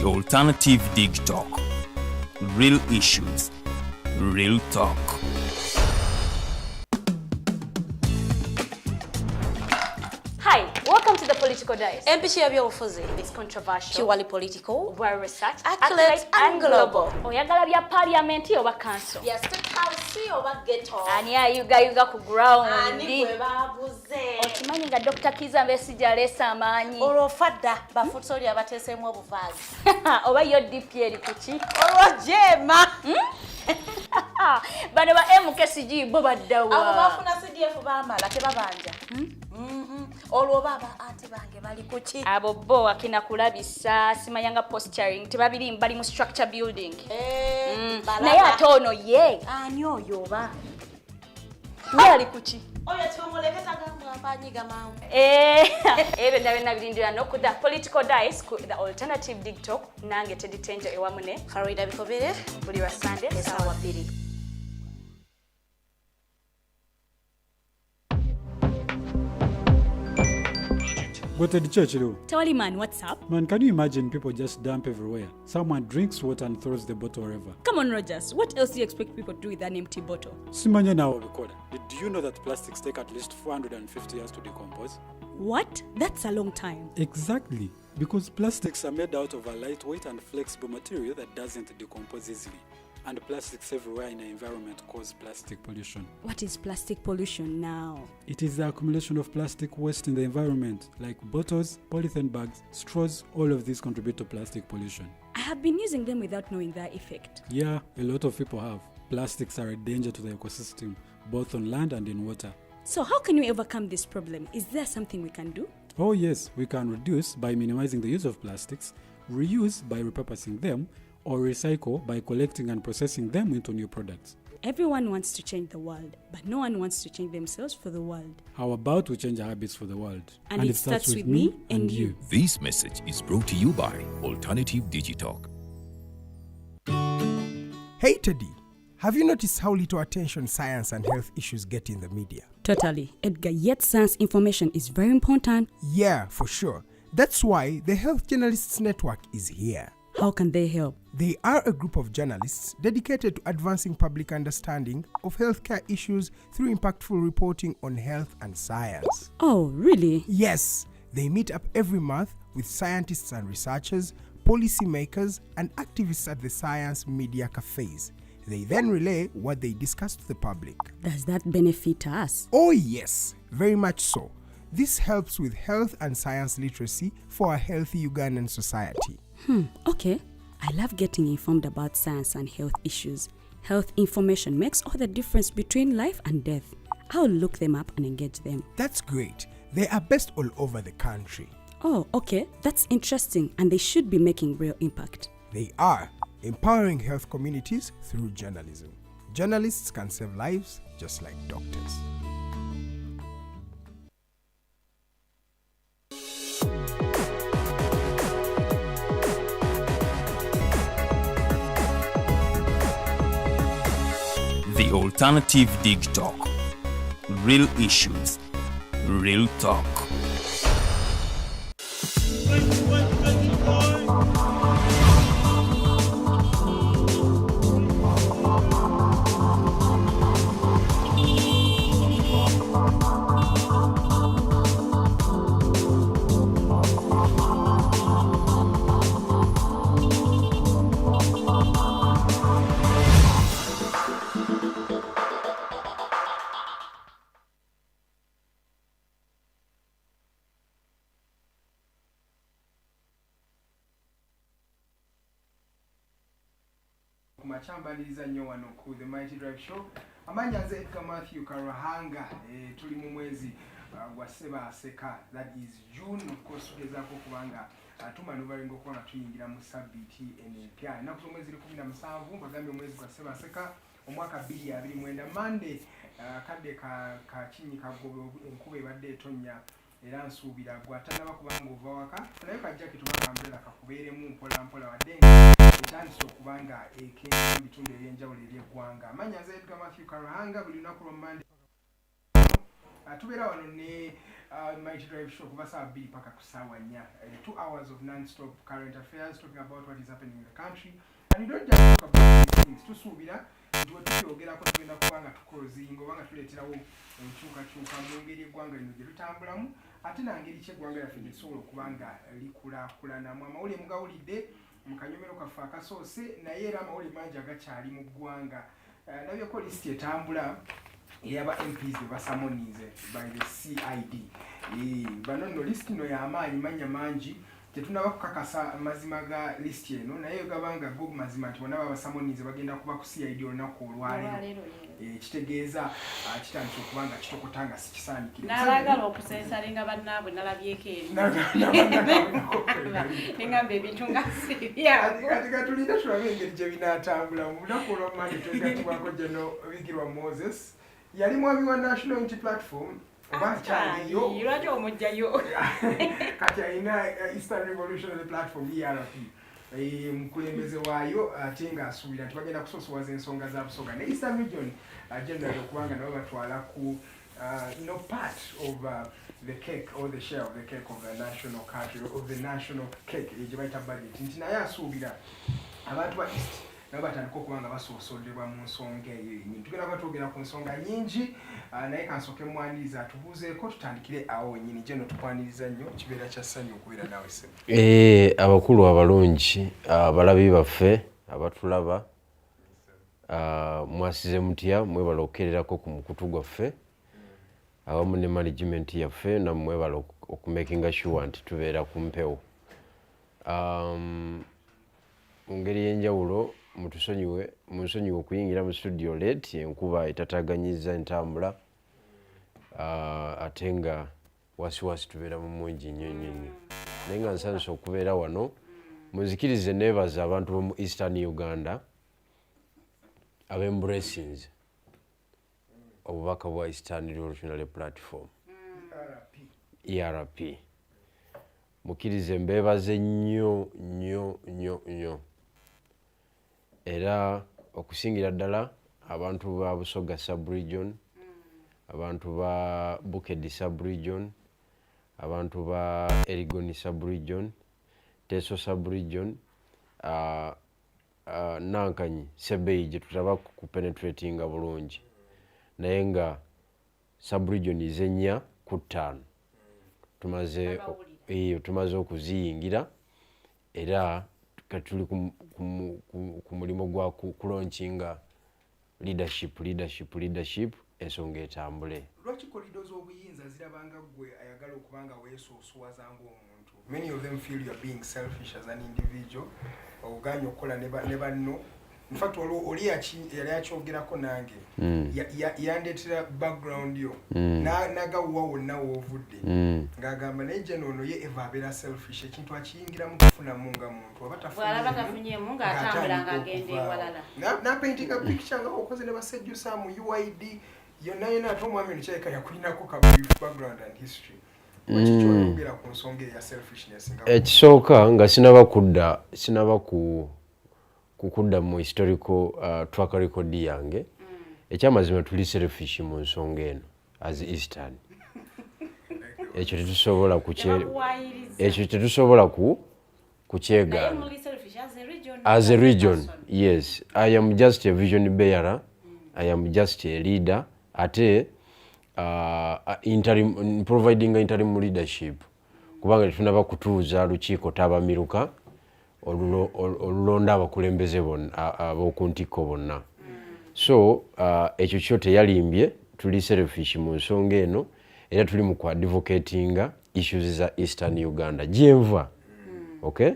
The Alternative Dig Talk. Real issues, real talk. Hi, welcome to the Political Dice. Empishi ebyobufuzi. It's controversial, Purely political, well researched, accurate and global. Oyagala bya parliament oba council. Yes, State House oba ghetto. Ani ayugayuga ku ground. Ani gwe babuze. Okimanyi nga Dr. Kizza Besigye aleese amaanyi. Olwo fadda bafutsoli abateeseemu obuvaazi. Oba yo DP eri kuki? Olwo jeema. Bano ba MKCG bo baddawa. Abo bafuna CDF baamala tebabanja. Olwo baba anti bange bali kuki? Abo bo akina kulabisa simanyanga posturing tebabiri bali mu structure building. Naye ate ono ye. Ani oyo oba? Ye ali kuki? Oyo tumuleketa gamba mpanyiga mawu. Ebe ndabena birindira no kuda Political Dice ku the Alternative Dig Talk nange Teddy Tenja ewamune Farida Bikobere buli wa Sunday esawa 2. What at the church, though? Tawali man, what's up? Man, can you imagine people just dump everywhere? Someone drinks water and throws the bottle wherever. Come on, Rogers. What else do you expect people to do with an empty bottle? Simanya now, Bikoda. Did you know that plastics take at least 450 years to decompose? What? That's a long time. Exactly. Because plastics are made out of a lightweight and flexible material that doesn't decompose easily. And plastics everywhere in the environment cause plastic pollution. What is plastic pollution now? It is the accumulation of plastic waste in the environment, like bottles, polythene bags, straws. All of these contribute to plastic pollution. I have been using them without knowing their effect. Yeah, a lot of people have. Plastics are a danger to the ecosystem, both on land and in water. So how can we overcome this problem? Is there something we can do? Oh yes, we can reduce by minimizing the use of plastics, reuse by repurposing them, or recycle by collecting and processing them into new products. Everyone wants to change the world, but no one wants to change themselves for the world. How about we change our habits for the world? And it starts with me and you. This message is brought to you by Alternative Digitalk. Hey Teddy, have you noticed how little attention science and health issues get in the media? Totally. Edgar, yet science information is very important. Yeah, for sure. That's why the Health Journalists Network is here. How can they help? They are a group of journalists dedicated to advancing public understanding of healthcare issues through impactful reporting on health and science. Oh, really? Yes, they meet up every month with scientists and researchers, policymakers, and activists at the Science Media Cafes. They then relay what they discuss to the public. Does that benefit us? Oh yes, very much so. This helps with health and science literacy for a healthy Ugandan society. Okay. I love getting informed about science and health issues. Health information makes all the difference between life and death. I'll look them up and engage them. That's great. They are based all over the country. Oh, okay. That's interesting, and they should be making real impact. They are empowering health communities through journalism. Journalists can save lives just like doctors. The Alternative Dig Talk. Real issues, real talk. Kumachambaliriza nnyo wano ku The Mighty Drive Show. Amanya nze Edgar Matthew Karahanga, tuli mu mwezi wa Ssebaaseka, that is June. Of course tugezaako kubanga tumanuvalinga okuba nga tuyingira mu sabbiiti empya. Ennaku z'omwezi 17 bagambye omwezi gwa Ssebaaseka omwaka 2029 Monday. Kadde ka kinyi kagobe enkuba ebadde etonnya era nsuubira gwatanaba kubanga ova waka naye kajjaki tubanga umbrella kakubeeremu mpola mpola wadde etandise okubanga ekenda mu bitundu eby'enjawulo eby'eggwanga. Amanya nze Edgar Matthew Karahanga, buli lunaku lwa Monday tubeera wano ne Mighty Drive Show kuva saa 2 paka ku saa 4. 2 hours of non-stop current affairs talking about what is happening in the country. And we don't just talk about these things. Tusubira ntuwe tuyogerako tugenda kubanga tukozinga obanga tuleeterawo enkyukakyuka mu ngeri eggwanga lino gye litambulamu ate nangeri ki eggwanga lyaffe gye lisobola okubanga likulaakulanamu. Amawulire mugawulidde mu kanyomero kaffe akasoose naye era amawulire mangi agakyali mu ggwanga. Nabyeko lisiti etambula eyaba MPs be basamonize by the CID. Bano nno lisiti no y'amaanyi manya mangi tetunaba kukakasa mazima ga lisiti eno naye gabanga go mazima nti bonna babasamonize bagenda kuba ku CID olunaku olwaleero. Kitegeeza kitandika okubanga kitokotanga si kisaanikire. N'abaagala okusensalenga bannaabwe nalabyeko eri. Engamba ebintu nga sibyago. Kati tulina tulabe engeri gye binaatambula. Mu lunaku olw'amaanyi twegattibwako General Bigirwa Moses yali mwami wa National Unity Platform oba kyaliyo lwaki omugjayo kati alina Eastern Revolutionary Platform ERP mukulembeze waayo ate ng'asuubira nti bagenda kusoosowaza ensonga za Busoga ne Eastern Region generally okubanga nabo batwala ku part of the cake or the share of the cake of the national country of the national cake gye bayita budget nti naye asuubira abantu ba East nabo batandika okubanga basoosooddebwa mu nsonga eyo yennyini. Tugenda kuba twogera ku nsonga nnyingi naye kansooke mwaniriza atubuuzeeko tutandikire awo wennyini gye no tukwaniriza nnyo kibeera kya ssanyu okubeera naawe ssebo. Abakulu abalungi abalabi baffe abatulaba mwasize mutya mwebala okukererako ku mukutu gwaffe awamu ne management yaffe namwebala okumakinga sure nti tubeera ku mpewo. Mu ngeri y'enjawulo munsonyiwe okuyingira mu studio late enkuba etataganyizza entambula ate nga wasiwasi tubeera mu mungi nnyo naye nga nsanyusa okubeera wano. Munzikirize neebaza abantu b'omu Eastern Uganda ab'embracings obubaka bwa Eastern Revolutionary Platform ERP. Mukkirize mbeebaze nnyo era okusingira ddala abantu ba Busoga sub-region, abantu ba Bukedi sub-region, abantu ba Erigoni sub-region, Teso sub-region, Nankanyi Sebeyi gye tutaba kupenetratinga bulungi naye nga sub-region ez'ennya ku ttaano tumaze okuziyingira era tuli ku mulimu gwa kulaunchinga leadership ensonga etambule. Lwaki kolido z'obuyinza zirabanga gwe ayagala okubanga weesoosowaza ng'omuntu? Many of them feel you are being selfish as an individual. Oganya okukola ne banno. In fact, oli yali akyogerako nange yandeetera background yo n'agawuwa wonna woovudde ng'agamba naye gye noono ye eva abeera selfish ekintu akiyingiramu kufunamu nga muntu aba tafunyemu ng'atambula ng'agenda ewalala n'apaintinga picture nga okoze ne basejjusa mu UID yonna ate omwami ono kyaleka yakulinako ka brief background and history. Wakikyogera ku nsonga eya selfishness ekisooka nga sinaba kukudda mu historical track record yange ekyamazima tuli selfish mu nsonga eno as Eastern. Ekyo tetusobola kukyegaana as a region. Yes, I am just a vision bearer, I am just a leader ate providing interim leadership kubanga tetunaba kutuuza lukiiko tabamiruka olulonda abakulembeze bonna ab'oku ntikko bonna. So ekyo kyo teyalimbye tuli selfish mu nsonga eno era tuli mu kuadvocatinga issues za Eastern Uganda gyenva okay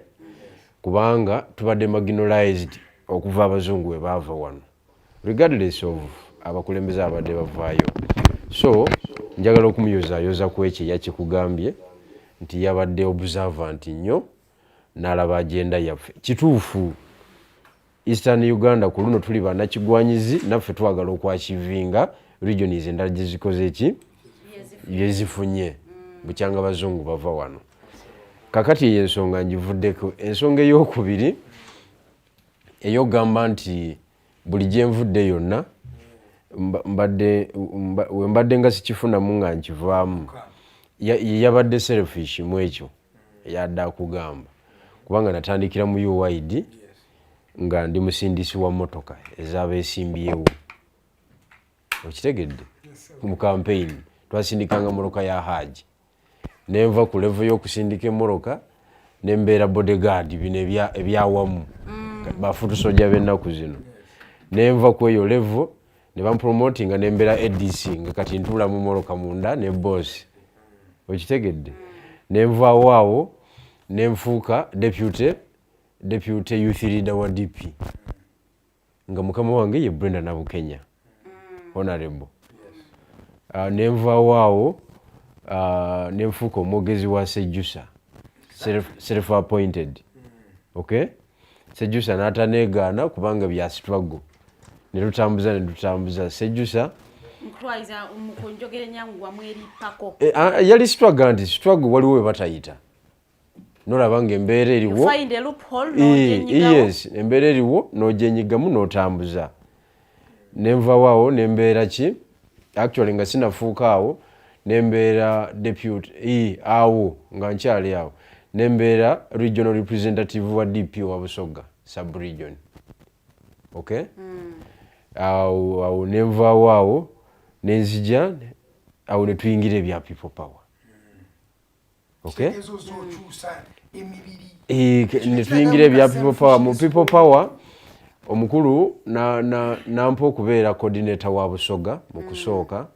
kubanga tubadde marginalized okuva abazungu we baava wano regardless of abakulembeze abadde bavaayo. So njagala okumuyozaayoza ku ekyo yakikugambye nti yabadde observant nnyo n'alaba agenda yaffe. Kituufu Eastern Uganda ku luno tuli bannakigwanyizi naffe twagala okwakivinga regions endala gye zikoze ki byezifunye bukyanga bazungu bava wano. Kakati eyo ensonga ngivuddeko. Ensonga ey'okubiri ey'ogamba nti buli gye nvudde yonna mbadde nga sikifunamu nga nkivaamu yabadde selfish mu ekyo yadde akugamba kubanga natandikira mu UID nga ndi musindisi wa motoka ez'abeesimbyewo okitegedde mu campaign twasindikanga moroka ya Haji nenva ku level y'okusindika moroka nembeera bodyguard bino ebyawamu bafutusojja b'ennaku zino nenva ku eyo level ne bampromotinga nembeera ADC nga kati ntula mu moroka munda ne boss okitegedde nenvaawo awo nenfuuka deputy youth leader wa DP nga mukama wange ye Brenda Nabukenya honorable nenvaawo awo nenfuuka omwogezi wa Sejjusa self appointed okay Sejjusa n'ataneegaana kubanga bya struggle ne tutambuza Sejjusa Mkwaiza umukonjogere nyangu wa mweri pako yali struggle waliwo we batayita nolaba nga embeera eriwo you find a loophole n'ojenyigawo yes embeera eriwo n'ojenyigamu n'otambuza nenvaawo awo nembeera ki actually nga sinafuuka awo nembeera deputy awo nga nkyali awo nembeera regional representative wa DP wa Busoga sub region okay awo nenvaawo awo nenzija awo netuyingira ebya people power okay netuyingira ebya people power mu people power omukulu nampa okubeera coordinator wa Busoga mu kusooka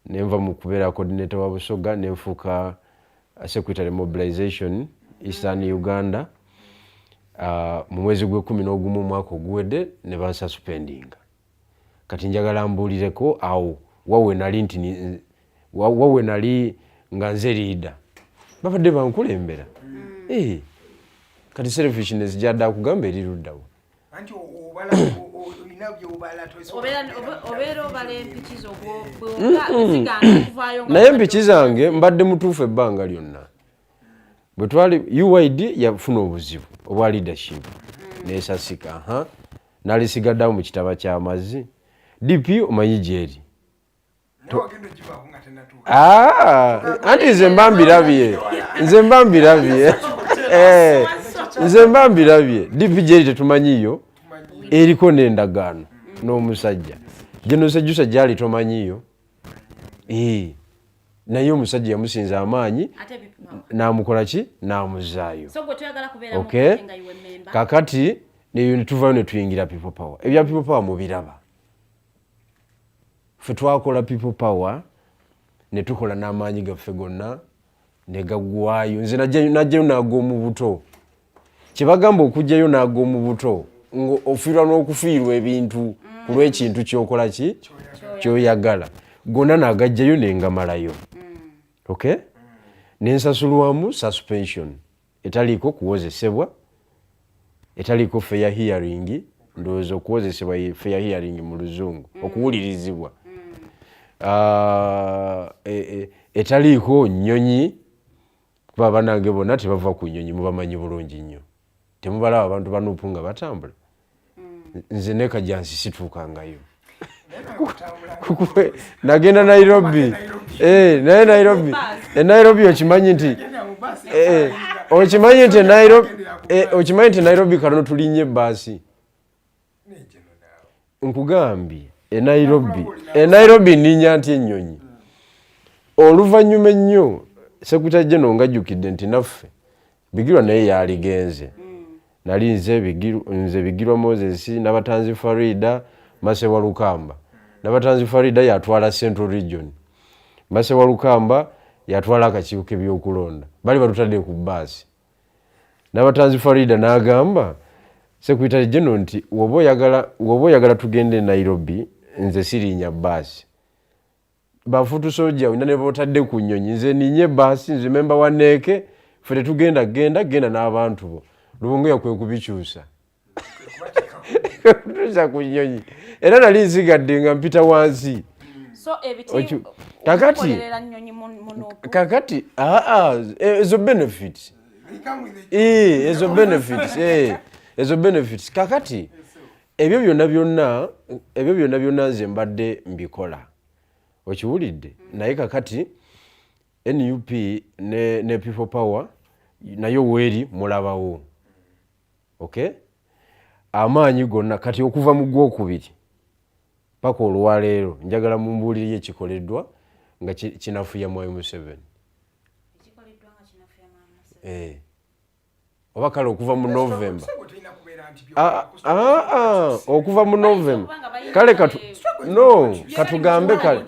nenva mu kubeera coordinator wa Busoga nenfuuka secretary mobilization Eastern Uganda mu mwezi gwe11 mwaka oguwedde ne bansasuspendinga kati njagala mbuulireko awo wawe nali nga nze leader babadde bankulembera kati selfishness gyadde akugamba eri luddawo anti obeera obala empiki zo ziganda okuvaayo naye empiki zange mbadde mutuufu ebbanga lyonna bwe twali UID yafuna obuzibu obwa leadership nesasika nalisigaddawo mu kitaba ky'amazzi DP omanyi gyeri anti nze mba mbirabye DP gyeri tetumanyiyo eriko n'endagaano n'omusajja General Sejjusa gyali tomanyiyo naye omusajja yamusinza amaanyi namukola ki namuzaayo okay kakati netuvayo netuyingira people power ebya people power mubiraba ffe twakola people power netukola n'amaanyi gaffe gonna negaggwayo nze najjayo n'ag'omu buto kyebagamba okujjayo n'ag'omu buto ofiirwa n'okufiirwa ebintu ku lw'ekintu kyokola ki kyoyagala gonna n'agajjayo nengamalayo okay nensasulwamu suspension etaliiko kuwozesebwa etaliiko fair hearing ndowooza okuwozesebwa fair hearing mu luzungu okuwulirizibwa etaliiko nnyonyi kuba banange bonna tebava ku nnyonyi mubamanyi bulungi nnyo temubalaba abantu banuupu nga batambula nze nekajansi situukangayo nagenda Nairobi naye Nairobi okimanyi nti Nairobi kano tulinye ebbaasi nkugambye Nairobi nninya nti ennyonyi oluvannyuma ennyo Secretary General ngajjukidde nti naffe Bigirwa naye yaligenze nali nze Bigirwa Moses n'abatanzi Farida Masewa Lukamba n'abatanzi Farida yatwala Central Region Masewa Lukamba yatwala akakiiko k'ebyokulonda bali batutadde ku bbaasi n'abatanzi Farida n'agamba Secretary General nti woba oyagala tugende Nairobi nze sirinya bbaasi bafutu soja wina ne botadde ku nnyonyi nze ninye bbaasi nze memba wa neeke ffe tetugenda genda n'abantu bo Lubunga yakwe kubikyusa tuza ku nnyonyi era nali nsigadde nga mpita wansi kakati ezo benefits ezo benefits kakati ebyo byonna nze mbadde mbikola okiwulidde naye kakati NUP ne People Power nayo weri mulabawo. Okay? Amaanyi gonna kati okuva mu gwokubiri paka olwaleero njagala mumbuulire ekikoleddwa nga kinafuya Mwai Museveni. Oba kale okuva mu November. Okuva mu November. Kale katugambe kale.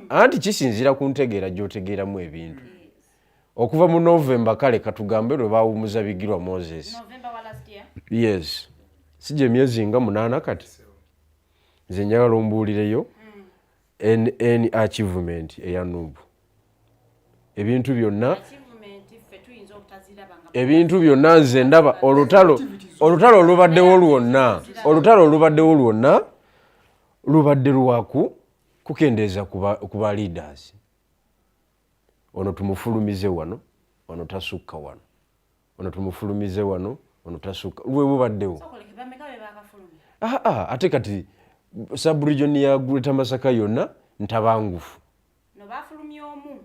Anti kisinzira ku ntegeera gy'otegeeramu ebintu. Okuva mu November kale katugambe lwe baawumuza Bigirwa Moses. November wa last year? Yes. Sije emyezi nga 8 kati. Nze njagala ombuulireyo any achievement eya Nuupu. Ebintu byonna nze ndaba olutalo olubaddewo lwonna. Olutalo olubaddewo lwonna lubadde lwaku kukendeeza kuba leaders. Ono tumufulumize wano, ono tasukka wano. Ono tumufulumize wano, ono tasukka. Lwe bubaddewo. Ate kati sub-region ya Greater Masaka yonna ntabangufu. No bafulumya omu.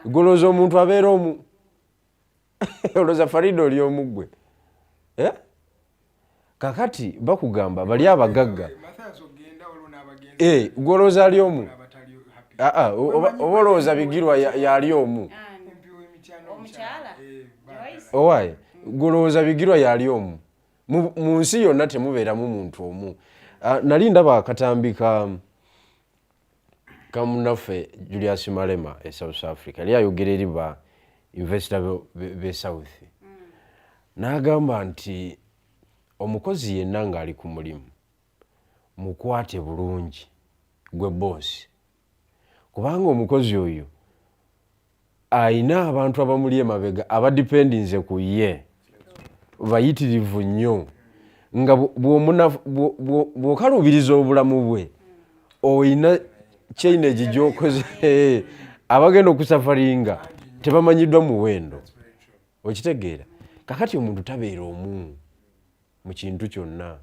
Golooza omuntu abeera omu. Olooza Farida oli omu gwe. Kakati bakugamba bali abagagga. Golooza ali omu. Oba olowooza Bigirwa yali omu. Omukyala? Owaye, golooza Bigirwa yali omu. Mu nsi yonna temubeeramu muntu omu. Nali ndaba akatambi ka munaffe Julius Malema e South Africa. Yali ayogera eri ba investor be South. N'agamba nti omukozi yenna ng'ali ku mulimu mukwate bulungi gwe boss. Kubanga omukozi oyo ayina abantu abamuli emabega abadipendinze ku ye bayitirivu nnyo nga bw'okalubiriza obulamu bwe oyina chainage gy'okoze abagenda okusafaringa tebamanyiddwa muwendo. Okitegeera kakati omuntu tabeera omu mu kintu kyonna.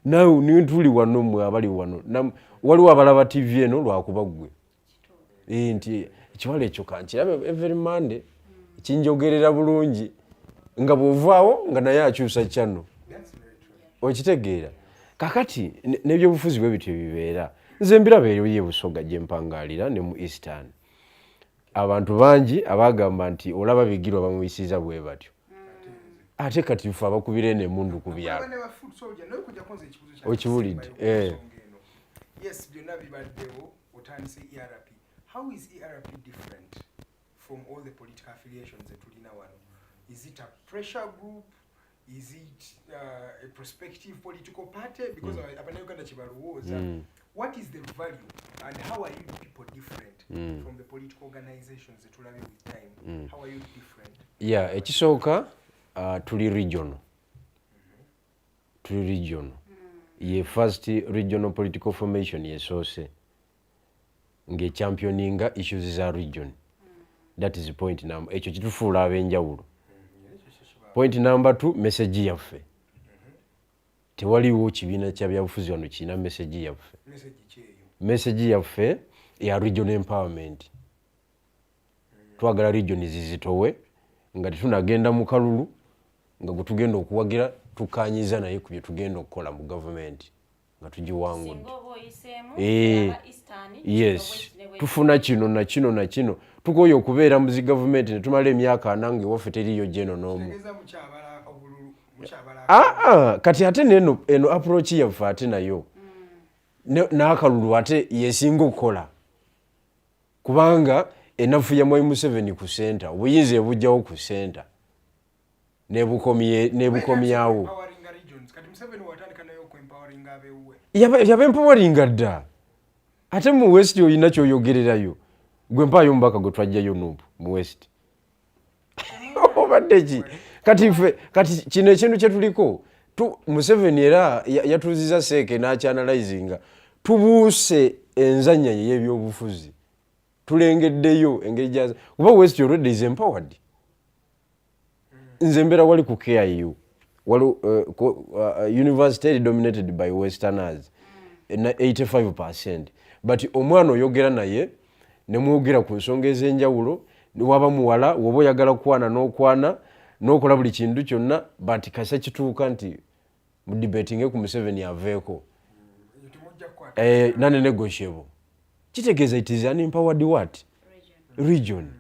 Nawe nituli wano mwe abali wano waliwo abalaba TV eno lwakuba ggwe nti ekiwala ekyo kankirabe every Monday kinjogerera bulungi nga bw'ovaawo nga naye akyusa kyano. Okitegeera kakati n'ebyobufuzi bwe bityo bibeera. Nze mbiraba eyo ye Busoga gye mpangaalira ne mu Eastern. Abantu bangi abagamba nti olaba Bigirwa bamuyisiza bwe batyo. Ate kati ffe abakubira n'emundu ku byalo. Okiwulidde? Yes, byonna bibaddewo otandise ERP. How is ERP different from all the political affiliations that tulina wano? Is it a pressure group? Is it a prospective political party? Because Abanauganda Chibaruwoza, what is the value and how are you people different from the political organizations that tulina with time? How are you different? Yeah, ekisooka tuli regional. Tuli regional. Ye first regional political formation yesoose nge championinga issues za region. That is point number. Ekyo kitufuula ab'enjawulo. Point number 2, message yaffe. Tewaliwo kibiina kya byabufuzi wano kina message yaffe. Message yaffe ya regional empowerment. Twagala region zizitowe nga tetunagenda mu kalulu nga gutugenda okuwagira tukanyiza naye ku bye tugenda okukola mu government nga tugiwangudde. Yes, tufuna kino na kino na kino tukoye okubeera mu zi government ne tumala emyaka 4 ng'ewaffe teriyo jeno n'omu. Kati ate eno approach yaffe ate nayo n'akalulu ate yesinga okukola kubanga enafu ya Mwai Museveni ku center obuyinza ebujjawo ku center nebukomyawo yaba empoweringa dda ate mu West oyina kyoyogererayo gwe mpaayo mbaka gwe twajjayo Nuupu mu West obadde ki kati kino ekintu kye tuliko Museveni era yatuziza seeke n'akyanalyzinga tubuuse enzanya y'ebyobufuzi tulengeddeyo engeri gyaza kuba West already is empowered. Nze mbeera wali ku KIU wali university dominated by Westerners 85%, but omwana oyogera naye ne mwogera ku nsonga ez'enjawulo waba muwala woba oyagala kukwana n'okwana n'okola buli kintu kyonna but kasa kituuka nti mu debatinge ku Museveni aveeko non-negotiable kitegeeza it is an empowered what region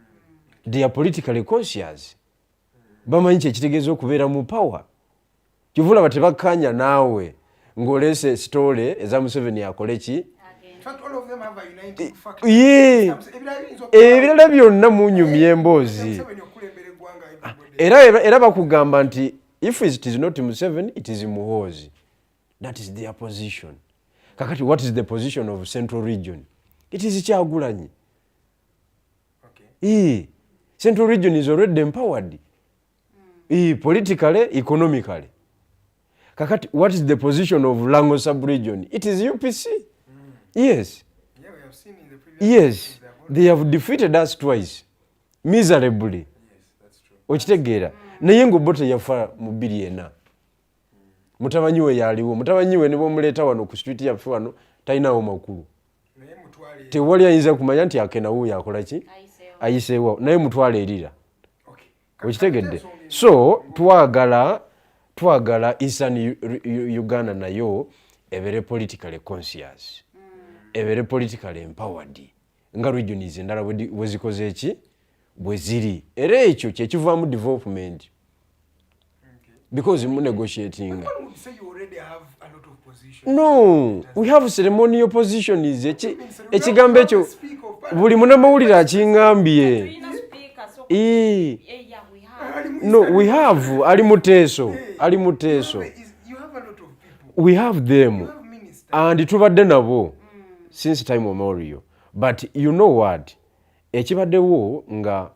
they are politically conscious bamanyi kyekitegeeza okubeera mu power kivulaba tebakkanya naawe ng'olese story eza Museveni akole ki ebirala byonna munyumya emboozi era bakugamba nti if it is not Museveni it is Muhoozi. That is their position. Kakati what is the position of Central Region? It is Kyagulanyi. Central Region is already empowered politically, economically. Kakati what is the position of Lango Sub-Region? It is UPC. Yes. Yeah, we have seen in the previous They have defeated us twice miserably. Yes, that's true. Okitegeera naye ng'obote yafa mu 2 mutabanyi we yaliwo mutabanyi we ne bomuleeta wano ku street yaffe wano talinawo makulu Naye mutwale tewali ayinza kumanya nti akena wuyo akola ki ayiseewo naye mutwale erira. Okitegedde so twagala Eastern Uganda nayo ebere politically conscious ebere politically empowered nga regions endala bwe zikoze eki bwe ziri era ekyo kyekivaamu development because mu negotiating. One would say you already have a lot of positions. No, we have ceremonial positions. Ekigambo ekyo buli munamawulire akingambye. No, we have ali muteeso. You have a lot of people. We have them. You have ministers. And tubadde nabo since time memorial. But you know what? Ekibaddewo nga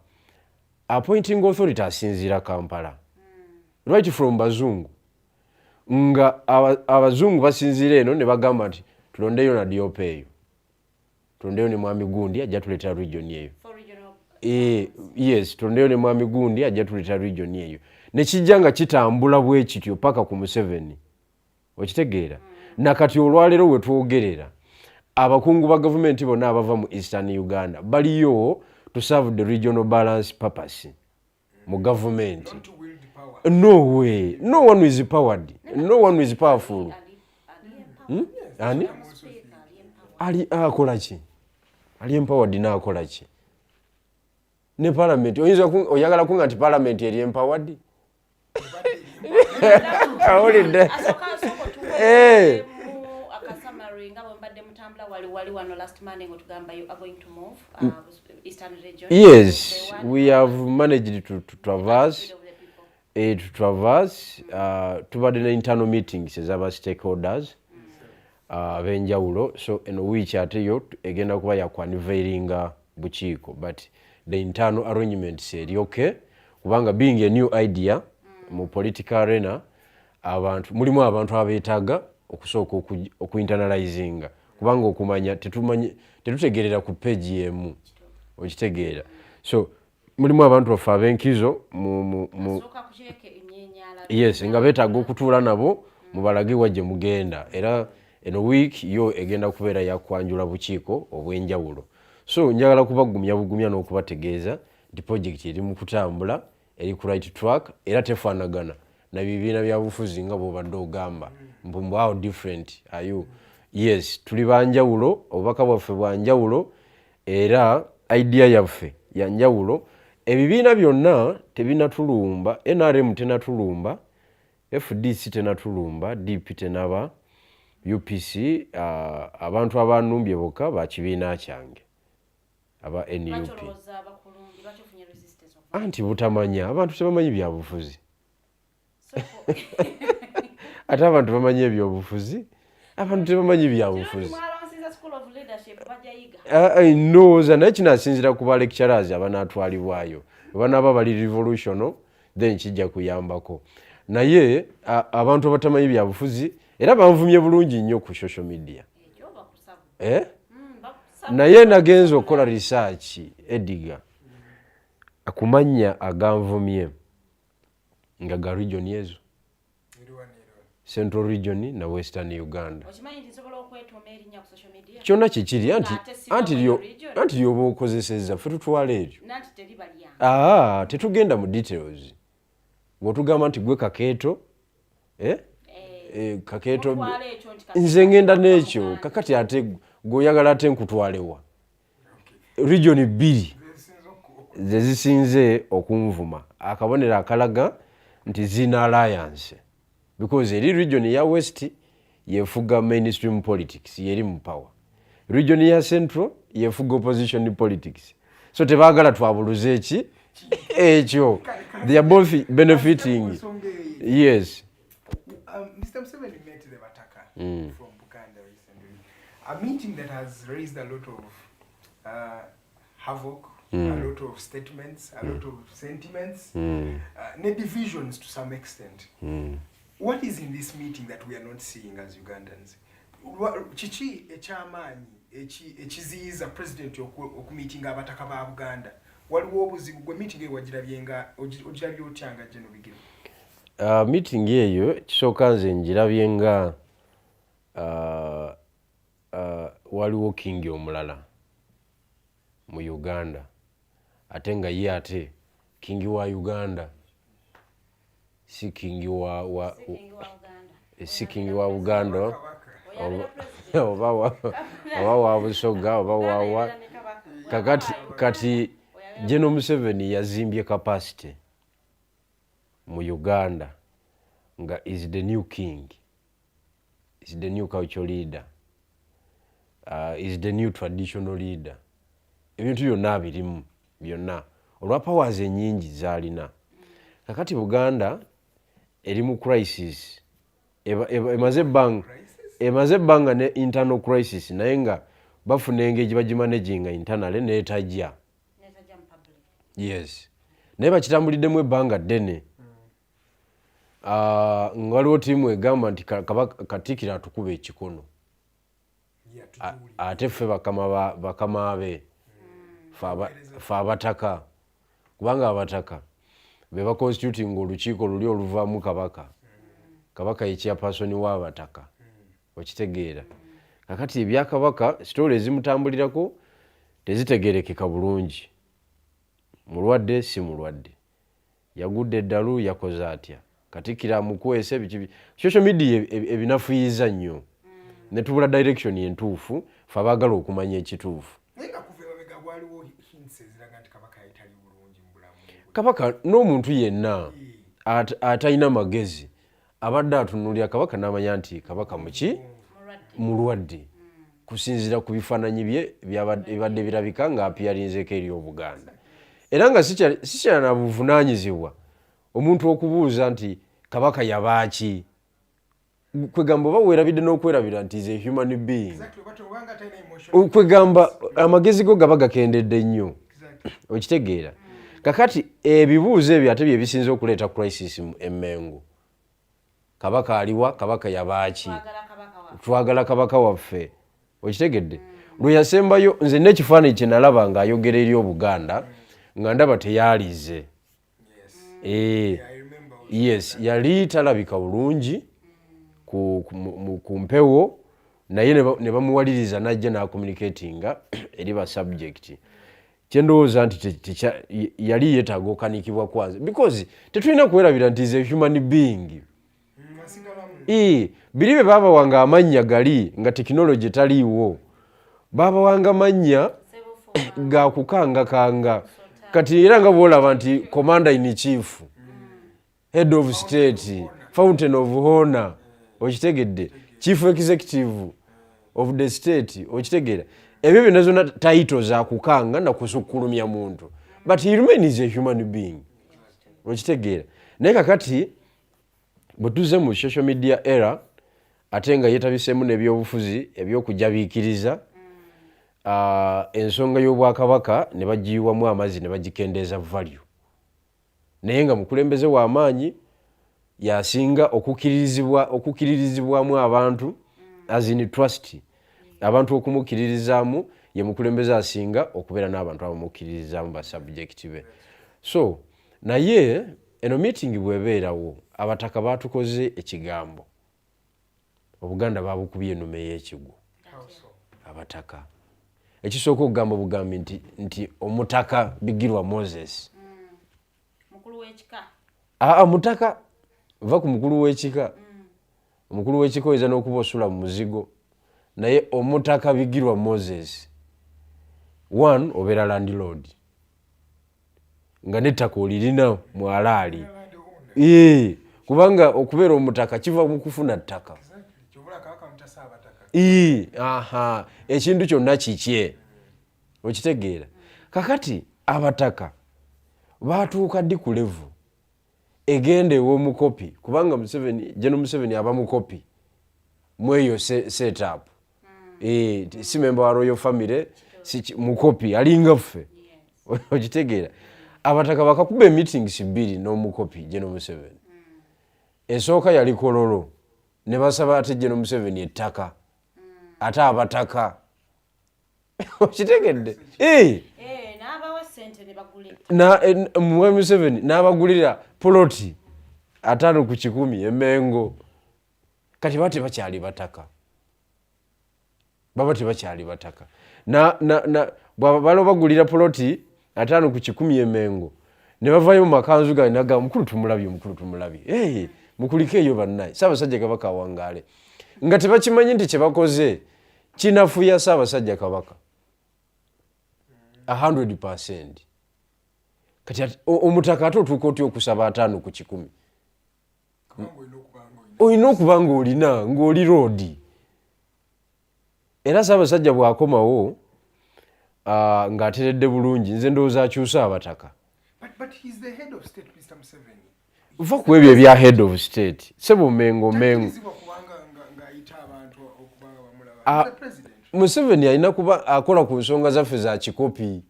appointing authority asinzira Kampala. Right from bazungu. Nga abazungu basinzira eno ne bagamba nti tulondeyo na DOP eyo. Tulondeyo ne Mwami Gundi ajja tuleeta region eyo. Yes, tulondeyo ne Mwami Gundi ajja tuleeta region eyo. Ne kijja nga kitambula bwe kityo paka ku Museveni. Okitegeera. Nakati olwaleero we twogerera. Abakungu ba government bonna abava mu Eastern Uganda baliyo to serve the regional balance purpose mu government. Not to wield power. No way. No one is powered. No one is powerful. Ani? Ali akola ki? Ali empowered na akola ki? Ne parliament oyagala kunga nti parliament eri empowered? Awulidde. Last Monday ngotugamba you are going to move Eastern Region. Yes, we have managed to traverse. Tubadde na internal meetings ez'aba stakeholders ab'enjawulo so eno which ate yo egenda kuba yakwanivairinga bukiiko but the internal arrangements eri okay kubanga being a new idea mu political arena mulimu abantu abeetaaga okusooka okuinternalizinga kubanga okumanya tetutegerera ku page emu okitegeera so mulimu abantu bafe ab'enkizo yes nga beetaaga okutuula nabo mubalage wajje mugenda era eno week yo egenda kubeera yakwanjula bukiiko obw'enjawulo so njagala kubagumya bugumya n'okubategeeza nti project eri mu kutambula eri ku right track era tefaanagana na bibiina bya bufuzi nga bw'obadde ogamba mbu how different are you. Yes, tuli banjawulo obubaka bwaffe bwanjawulo era idea yaffe yanjawulo ebibiina byonna tebinatulumba NRM tenatulumba FDC tenatulumba DP tenaba UPC abantu abanumbye bokka ba kibiina kyange aba NUP anti butamanya abantu tebamanyi bya bufuzi ate abantu bamanyi ebyobufuzi abantu tebamanyi bya bufuzi ndowooza naye kinasinzira ku ba lecturers abanaatwalibwayo banaaba bali revolution then kijja kuyambako naye abantu abatamanyi bya bufuzi era banvumye bulungi nnyo ku social media naye nagenza okukola research Ediga akumanya aganvumye nga ga region ezo Central Region na Western Uganda. Okimanyi nti nsobola okwetuma erinnya ku social media? Kyonna kikiri Ate siba mu region. anti lyoba okozesezza ffe tutwala eryo. Nanti teribalya. Tetugenda mu details. Bw'otugamba nti gwe Kakeeto, Kakeeto Mutwale ekyo nti Kakeeto nze ngenda n'ekyo Uganda. kakati ate gw'oyagala ate nkutwalewa. Region 2 ze zisinze okunvuma akabonero akalaga nti zina alliance because eri region ya West yefuga mainstream politics yeri mu power, region ya Central yefuga opposition politics, so tebaagala twabuluze ekyo. They are both benefiting. Yes. Mr. Museveni met the Bataka from Buganda recently. A meeting that has raised a lot of havoc, a lot of statements, a lot of sentiments, divisions to some extent. What is in this meeting that we are not seeing as Ugandans? Chichi ekyamaanyi ekiziyiza president okumeetinga abataka ba Buganda. Waliwo obuzibu gwe meeting eyo ogirabye otya nga General Bigere? Meeting eyo kisooka nze njirabye nga waliwo king omulala mu Uganda ate nga ye ate king wa Uganda si king wa Uganda oba wa Busoga oba wa kati General Museveni yazimbye capacity mu Uganda nga is the new king, is the new cultural leader, is the new traditional leader. Ebintu byonna birimu byonna olwa powers ennyingi zalina. Kakati Buganda eri mu crisis emaze ebbanga ne internal crisis naye nga bafuna engeri bagimanaginga internally neetajja. Yes. Naye bakitambuliddemu ebbanga ddene. Nga waliwo tiimu egamba nti Katikkiro atukuba ekikono. Ate ffe bakama be fe abataka kubanga abataka be baconstituting olukiiko luli oluvaamu kabaka ye chairperson w'abataka okitegeera. Kakati ebya kabaka story ezimutambulirako tezitegeerekeka bulungi. Mulwadde si mulwadde, yagudde eddalu yakoze atya, Katikkiro amukwese social media ebinafuyiza nnyo ne tubula direction entuufu fe abaagala okumanya ekituufu. Kabaka n'omuntu yenna atalina magezi abadde atunuulira kabaka n'amanya nti kabaka muki mulwadde kusinziira ku bifaananyi bye ebibadde birabika nga apiyarinzeko eri Obuganda. Era nga sikyala na buvunaanyizibwa omuntu okubuuza nti kabaka yabaaki kwegamba oba weerabidde n'okwerabira nti is a human being. Kwegamba amagezi go gaba gakendedde nnyo okitegeera. Kakati ebibuuzo ebyo ate bye bisinza okuleeta crisis emmengo. Kabaka aliwa, kabaka yabaaki, twagala kabaka waffe okitegedde. Lwe yasembayo nze n'ekifaananyi kye nalaba ng'ayogera eri Obuganda nga ndaba teyaalize. Yes, yali talabika bulungi ku mpewo naye ne bamuwaliriza n'ajja n'acommunicatinga eri ba subject. Kyendowooza nti yali yeetaaga okanikibwa kwanza because tetulina kuwerabira nti is a human being. Biri be baabawanga amannya gali nga tekinologi taliiwo. Baabawanga mannya ga kukangakanga. Kati era nga bw'olaba nti commander in chief, head of state, fountain of honor, okitegedde, chief executive of the state, okitegedde. Ebyo byonna zonna title za kukanga na kusukkulumya muntu. But he remains a human being. Okitegedde. Naye kakati bwe tuze mu social media era ate nga yeetabiseemu n'ebyobufuzi ebyokujabiikiriza ensonga y'obwakabaka ne bagiyiwamu amazzi ne bagikendeeza value. Naye nga mukulembeze w'amaanyi yasinga okukiririzibwamu abantu as in trust. Abantu okumukiririzaamu ye mukulembeze asinga okubeera n'abantu abamukiririzaamu ba subject be. So naye eno meeting bw'ebeerawo abataka baatukoze ekigambo obuganda babukubye ennume y'ekigwo abataka ekisooka okugamba obugambi nti omutaka Bigirwa Moses mukulu w'ekika mutaka va ku mukulu w'ekika omukulu w'ekika oyinza n'okuba osula mu muzigo naye omutaka Bigirwa Moses one obeera landlord nga n'ettaka olirina mwalaali kubanga okubeera omutaka kiva mu kufuna ttaka ekintu kyonna kikye okitegeera kakati abataka batuuka ddi ku levu egenda ew'omukopi kubanga General Museveni aba mukopi mweyo setup si member wa royal family mukopi alinga ffe okitegeera abataka bakakuba meetings 2 n'omukopi General Museveni esooka yali kololo ne basaba ate General Museveni ettaka ate abataka okitegedde n'abawa ssente ne bagulira Museveni n'abagulira poloti 5 ku 10 Emengo kati bate bakyali bataka balo bagulira poloti 5 ku 10 Emengo ne bavayo mu makanzu gaali naga mukulu tumulabye mukulike eyo bannaye Ssaabasajja Kabaka awangaale nga tebakimanyi nti kye bakoze kinafuya Ssaabasajja Kabaka 100%. Kati omutaka ate otuuka otya okusaba 5 ku 10 olina okuba ng'olina ng'oli roodi era Ssaabasajja bw'akomawo ng'ateredde bulungi nze ndowooza akyusa abataka va ku ebyo ebya head of state sebo mengo Museveni alina kuba akola ku nsonga zaffe za kikopi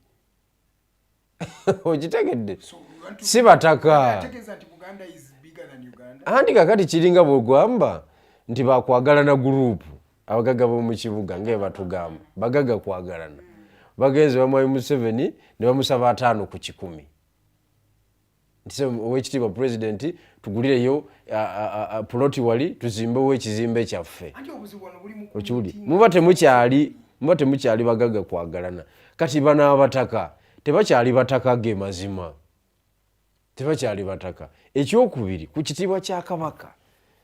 okitegedde si bataka anti kakati kiringa bwegwamba nti bakwagalana gurupu abagaga b'omu kibuga ngaye batugamba bagaga kwagalana bagenze bamwayi Museveni ne bamusaba 5 ku 10 nti owekitiibwa president tugulireyo poloti wali tuzimbewo ekizimbe kyaffe okiwuli muba temukyali bagaga kwagalana kati bano abataka tebakyali bataka ge mazima tebakyali bataka ekyokubiri ku kitiibwa kya Kabaka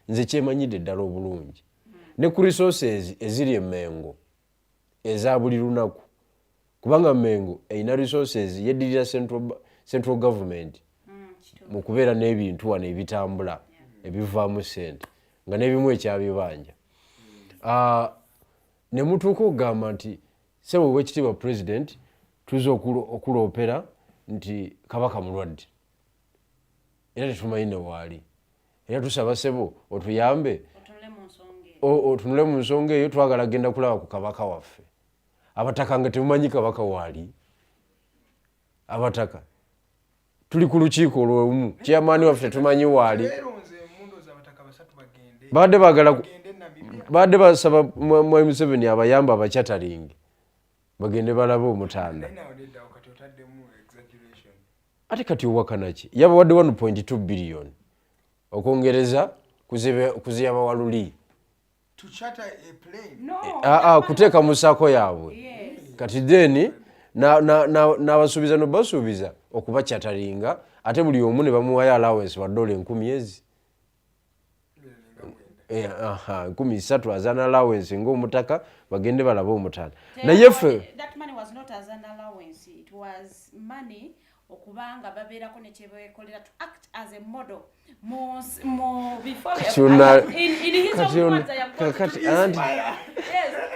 nze kyemanyidde ddala obulungi ne ku resources eziri Emengo eza buli lunaku kubanga Mengo erina resources yeddirira central government mu kubeera n'ebintu wano ebitambula ebivaamu ssente nga n'ebimu ekyabibanja ne mutuuka okugamba nti sebo owekitiibwa president tuza okuloopera nti Kabaka mulwadde era tetumanyi ne waali era tusaba sebo otuyambe otunule mu nsonga eyo twagala genda kulaba ku Kabaka waffe abataka nga temumanyi Kabaka waali abataka tuli ku lukiiko olw'omu chairman waffe tetumanyi waali badde basaba Mwai Museveni abayamba abakyatalingi bagende balabe omutanda ate kati owakanaki yabawadde 1.2 billion okwongereza kuziyaba waluli kuteeka mu ssaako yaabwe kati then n'abasuubiza nobasuubiza okubakyatalinga ate buli omu ne bamuwayo allowance wa $10,000 ezi 13 as an allowance ng'omutaka bagende balabe omutanda naye ffe okubanga babeerako ne kyebeekolera to act as a model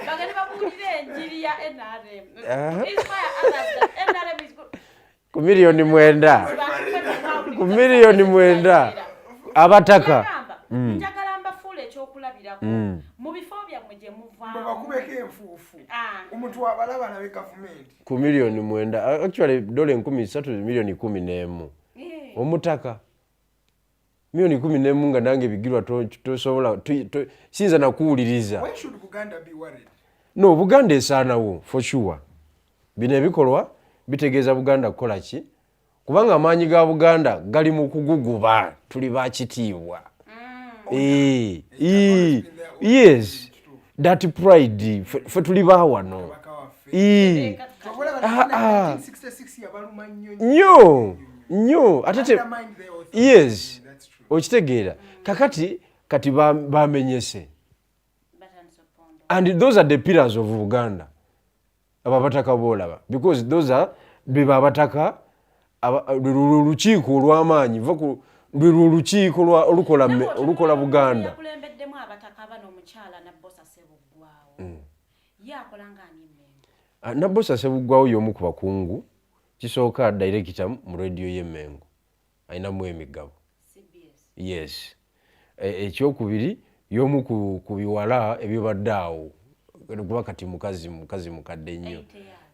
bagende babuulire enjiri ya NRM ku miliyoni 9 abataka njagala mbafuula ekyokulabirako mu bifo byammwe gye muvaamu enfuufu omuntu abalaba nabe gavumenti ku miliyoni 9 actually $3 miliyoni 11 omutaka miliyoni 11 nga nange Bigirwa tosobola siyinza nakuwuliriza no Buganda esaanawo for sure bino ebikolwa bitegeeza Buganda kukola ki kubanga amaanyi ga Buganda gali mu kuguguba tuli bakitiibwa Yes, that pride fe tuli bawano nyo atate yes okitegeera kakati kati bamenyese and those are the pillars of Uganda ababataka bolaba because those are beba abataka olukiiko olw'amaanyi olukiiko olukola Buganda yakulembeddemu abataka abano omukyala Nabbosa Ssebuggwawo yakolangani Mengo Nabbosa Ssebuggwawo y'omu ku bakungu kisooka director mu radio y'Emmengo ayinamu emigabo CBS yes ekyokubiri y'omu ku biwala ebibadde awo kuba kati mukazi mukadde nnyo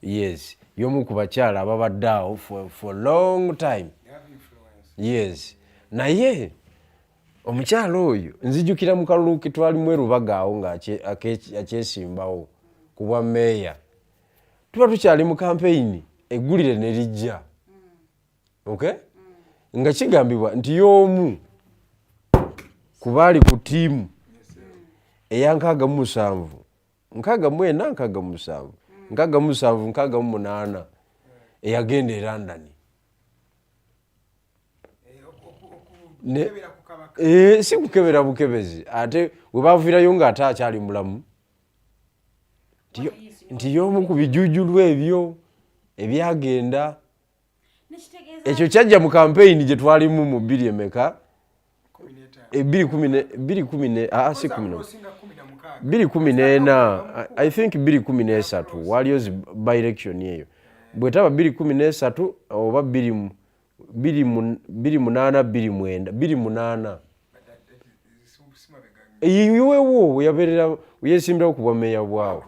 yes y'omu ku bakyala ababadde awo for long time yes naye omukyala oyo nzijukira mu kalulu ke twalimu erubaga awo ng'akyesimbawo ku bwa meeya tuba tukyali mu kampeyini eggulire ne lijja okay nga kigambibwa nti y'omu ku baali ku ttiimu eya 67 68 eyagenda e London si kukebera bukebezi ate we baviirayo ng'ate akyali mulamu nti y'omu ku bijujulu ebyo ebyagenda ekyo kyajja mu kampeyini gye twalimu mu 2 emeka 2014 I think 2013 waliyo by election eyo bwetaba 2013 oba 28 iwewo yaberera yesimbirawo ku bwameeya bwawo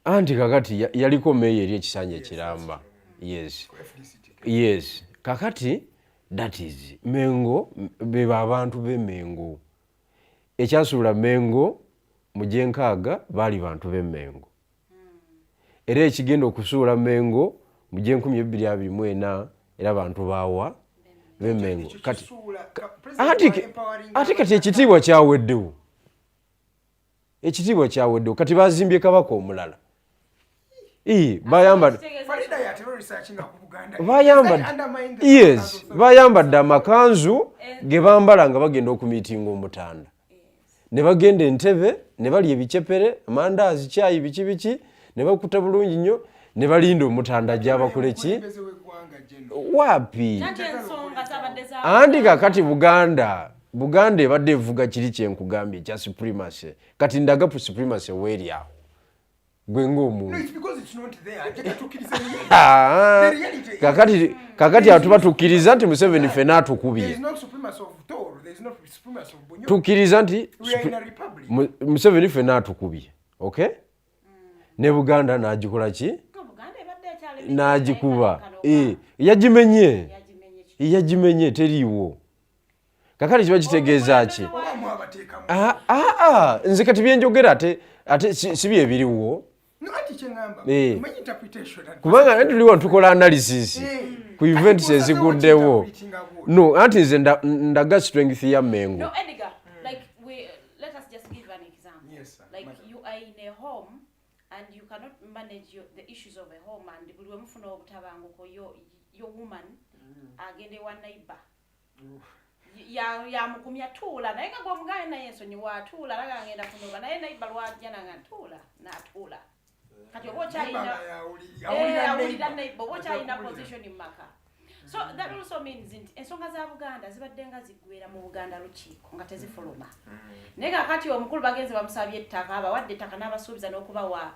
anti kakati yaliko meeya eri ekisanja ekiramba yes kakati that is Mengo beba abantu b'Emmengo ekyasuula Mengo mu gyenkaaga baali bantu b'Emmengo era ekigenda okusuula Mengo mu gye2024 era bantu baawa b'Emmengo kati ate kati ekitiibwa kyaweddewo kati bazimbye kabaka omulala bayambadde amakanzu ge bambala nga bagenda okumiitinga omutanda ne bagenda Entebbe ne balya ebicepere amandaazi kyayi biki ne bakuta bulungi nnyo ne balinda omutanda gy'abakole ki wapi andi kakati Buganda ebadde evuga kiri kyenkugambye ekya supremacy kati ndaga supremacy weeri awo gwe ng'omuntu kakati atuba tukkiriza nti Museveni ffenna atukubye tukkiriza nti Museveni ffenna atukubye okay ne Buganda n'agikola ki n'agikuba yagimenye teriiwo kakati kiba kitegeeza ki nze kati byenjogera ate si bye biriwo kubanga tuliwo tukola analysis ku events eziguddewo no anti nze ndaga strength ya Mengo No, Edgar, like let us just give an example. Yes, like you are in a home and you cannot manage the issues of a home and buli wemufuna obutabanguko your woman agende wa neighbor ya mukumya tuula naye nga gwomugane naye ensonyiwa atuula alaga ngenda kunoba naye neighbor lwajja nga atuula n'atuula kati oba okyalina awulira neighbor oba okyalina position in maka. So that also means ensonga za Buganda zibadde nga ziggwera mu Buganda lukiiko nga tezifuluma. Naye kakati omukulu bagenzi bamusabye ettaka abawadde ettaka n'abasuubiza n'okubawa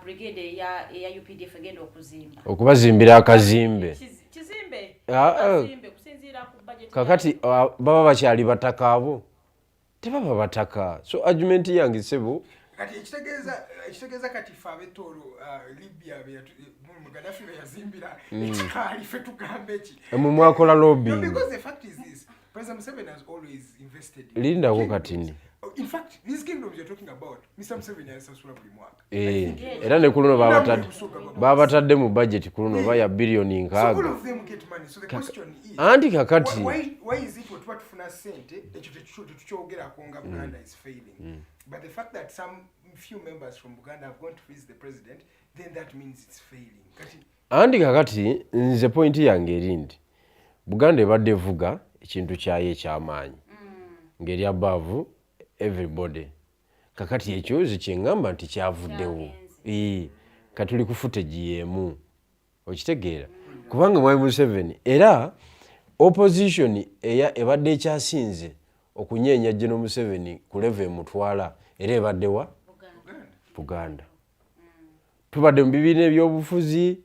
brigade ya UPDF egenda okuzimba. Okubazimbira akazimbe. Kizimbe kusinziira ku budget. Kakati baba bakyali bataka abo. Tebaba bataka. So argument yange sebo. Kati ekitegeeza kati fe abetolo Libya Gaddafi yazimbira ekikali fe tugambe ki mu mwakola lobbying because the fact is this President Museveni has always invested linda ko katini In fact, these kingdoms you're talking about, Mr. Museveni has sasula buli mwaka. Era ne kuno babatadde mu budget kuno baya billioni nkaaga. So all of them get money. So the question is, Anti kakati why is it what tufuna sente ekyo tukyogera konga Buganda is failing? But the fact that some few members from Buganda have gone to visit the president, then that means it's failing. Anti kakati nze point yange erindi. Buganda ebadde evuga ekintu kyayo ekyamaanyi. Ngeri above everybody. Kakati ekyo zikyeŋŋamba nti kyavuddewo. Katuli ku footage yemu. Okitegeera. Kubanga Mwai Museveni era opposition ebadde ekyasinze okunyeenya General Museveni ku level emutwala era ebadde wa? Buganda. Tubadde mu bibiina ebyobufuzi,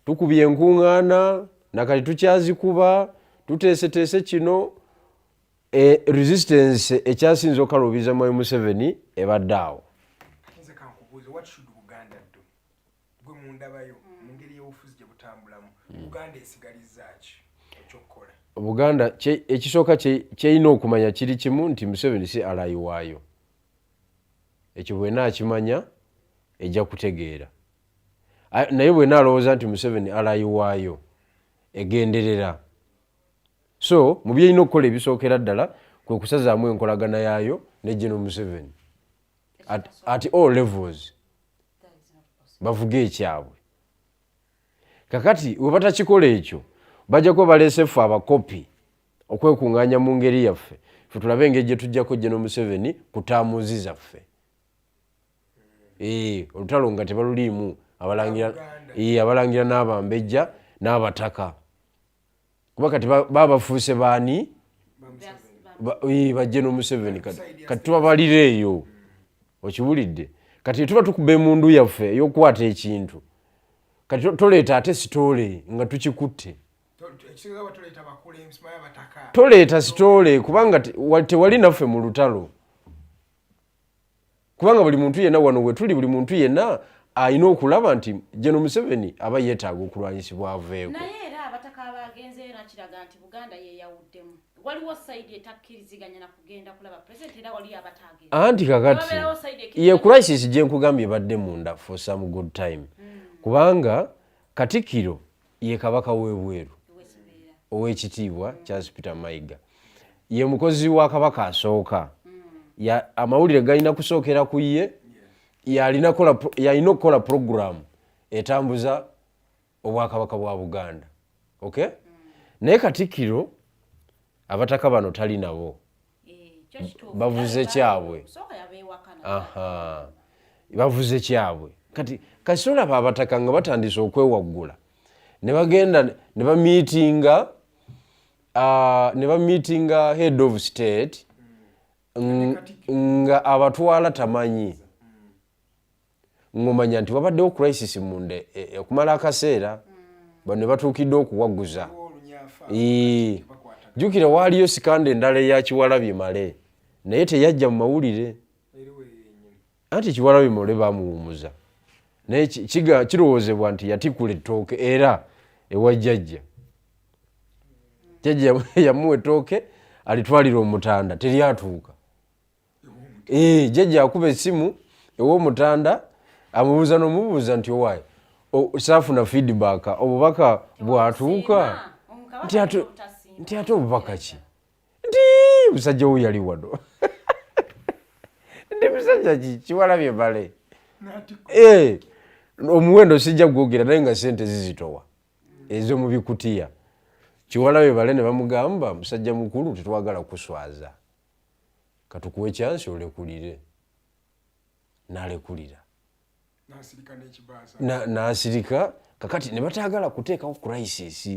tukubye enkuŋŋaana, nakati tukyazikuba, tuteeseteese kino, resistance ekyasinze okaluubiza Mwai Museveni ebadde awo. Nze kankubuuze, what should Buganda do? Gwe mundabayo mu ngeri y'obufuzi gye butambulamu, Buganda esigalizza ki ekyokukola? Buganda ekisooka kyerina okumanya kiri kimu nti Museveni si alayiwaayo. Ekyo bwena akimanya ejja kutegeera. Naye bwena alowooza nti Museveni alayiwaayo egenderera. So mu byerina okukola ebisookera ddala kwe kusazaamu enkolagana yaayo ne General Museveni at all levels bavuge ekyabwe. Kakati we batakikola ekyo bajja kuba baleese ffe abakopi okwekuŋŋaanya mu ngeri yaffe ffe tulabe engeri gye tujjako General Museveni kutaamuzi zaffe. Olutalo nga tebaluliimu abalangira n'abambejja n'abataka. Kuba kati babafuuse baani ba General Museveni kati tubabalire eyo. Okiwulidde? Kati tuba tukuba emundu yaffe ey'okukwata ekintu. Kati toleeta ate sitoole nga tukikutte. Toleeta sitoole kubanga tewali naffe mu lutalo. Kubanga buli muntu yenna wano we tuli buli muntu yenna alina okulaba nti General Museveni aba yeetaaga okulwanyisibwa aveeko. Naye era abataka abagenze nakiraga nti Buganda ye yawuddemu. Waliwo sayidi etakkiriziganya na kugenda kulaba president era wali abatagenda. Anti kakati ye crisis gye nkugambye ebadde munda for some good time. Kubanga Katikkiro ye kabaka w'ebweru ow'ekitiibwa Charles Peter Mayiga. Ye mukozi wa kabaka asooka. Amawulire galina kusookera ku ye. Yalina okukola program etambuza obwakabaka bwa Buganda. Okay? Naye Katikkiro abataka bano tali nabo. Bavuze kyabwe. Bavuze kyabwe. Kati kasola abataka nga batandise okwewaggula. Ne bagenda ne bamitinga head of state nga abatwala tamanyi. Ngomanya nti wabaddewo crisis munde okumala akaseera bano ne batuukidde okuwaguza. Jjukira waaliyo sikanda endala eya Kiwalabye Male naye teyajja mu mawulire. Anti Kiwalabye Male bamuwumuza. Naye kirowoozebwa nti yatikula ettooke era ewa jjajja. Jjajja yamuwa ettooke alitwalira Omutanda teryatuuka. Jjajja akuba essimu ew'Omutanda amubuuza n'omubuuza nti owaayi saafuna feedback obubaka bwatuuka nti ate obubaka ki nti musajja wo yali wano ndi musajja ki Kiwalabye Male omuwendo sijja gwogera naye nga sente zizitowa ezo mu bikutiya. Kiwalabye Male ne bamugamba musajja mukulu tetwagala kuswaza katukuwe chance olekulire. N'alekulira. N'asirika kakati ne bataagala kuteekawo crisis.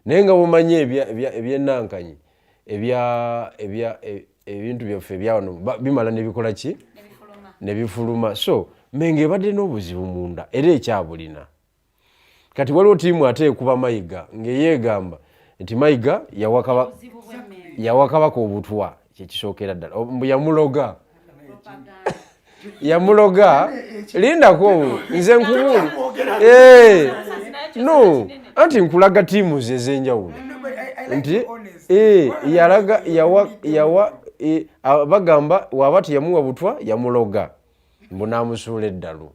Naye nga bumanye eby'ennankanyi ebintu byaffe ebya wano bimala ne bikola ki? Ne bifuluma. So Mmengo ebadde n'obuzibu munda era ekyabulina. Kati waliwo ttiimu ate ekuba Mayiga ng'eyeegamba nti Mayiga yawa kabaka obutwa kyekisookera ddala yamuloga. Yamuloga lindako nze nkubuli no anti nkulaga tiimu ze ez'enjawulo nti yalaga bagamba waba teyamuwa butwa yamuloga mbu n'amusuula eddalu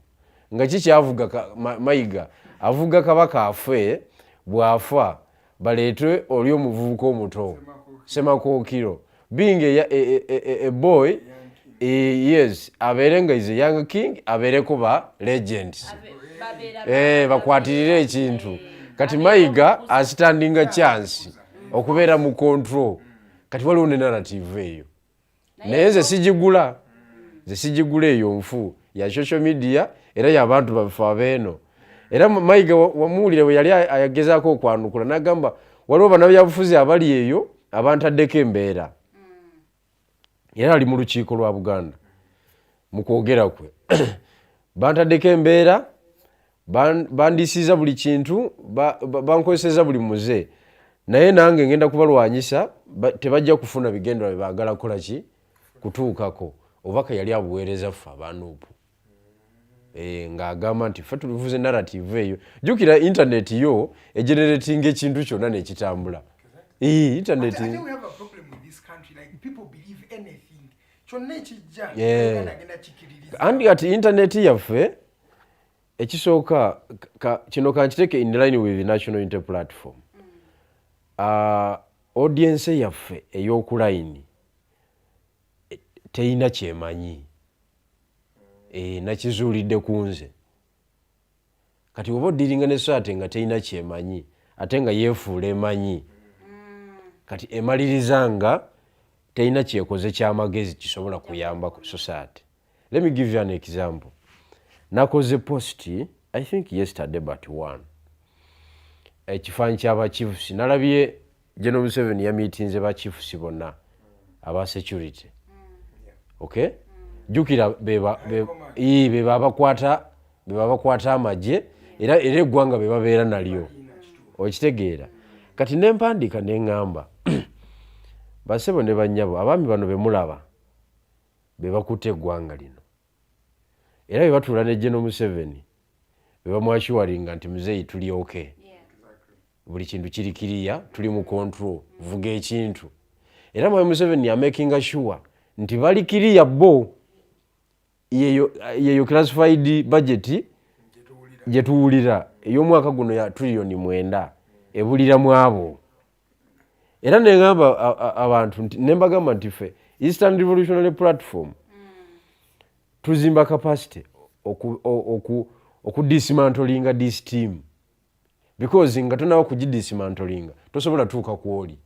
nga kikyavuga Mayiga avuga kabaka afe bw'afa baleete oli omuvubuka omuto Semakookiro being a boy yes abeere nga is a young king abeereko ba legends bakwatirire ekintu kati Mayiga asitandinga chance okubeera mu control kati waliwo ne narrative eyo naye nze sigigula eyo nfu ya social media era y'abantu bafe abeeno era Mayiga wamuwulire bwe yali ayagezaako okwanukula n'agamba waliwo bannabyabufuzi abali eyo abantaddeko embeera era ali mu lukiiko lwa Buganda mu kwogera kwe bantaddeko embeera bandisiiza buli kintu bankozeseza buli muze naye nange ngenda kubalwanyisa tebajja kufuna bigendera bye baagala kukola ki kutuukako obaka yali abuweereza ffe abanuupu ng'agamba nti ffe tulivuze narrative eyo jjukira internet yo egeneratinga ekintu kyonna nekitambula internet andi kati internet yaffe ekisooka kino kankiteeke in line with the national unity platform audience yaffe ey'okulayini teyina kyemanyi nakizuulidde ku nze kati oba odiringa ne so ate nga teyina kyemanyi ate nga yeefuula emanyi kati emaliriza nga teyina kyekoze kyamagezi kisobola kuyamba ku society. Let me give you an example. Nakoze post I think yesterday but one ekifaananyi ky'abachiefs nalabye General Museveni yameetinze bachiefs bonna aba security okay jukira beba abakwata amagye era eggwanga be babeera nalyo okitegeera kati nempandika neŋŋamba basebo ne bannyabo abaami bano bemulaba be bakutte eggwanga lino era be batuula ne General Museveni be bamwashuwaringa nti muzeeyi tuli okay buli kintu kiri kiriya tuli mu control vuga ekintu era Mwai Museveni ya making sure nti bali kiriya bo yeyo classified budget gyetuwulira ey'omwaka guno ya trillion 9 ebulira mu abo era neŋŋamba abantu nembagamba nti ffe Eastern Revolutionary Platform tuzimba capacity okudismantlinga this team because nga tonawo kugidismantlinga tosobola tuuka ku oli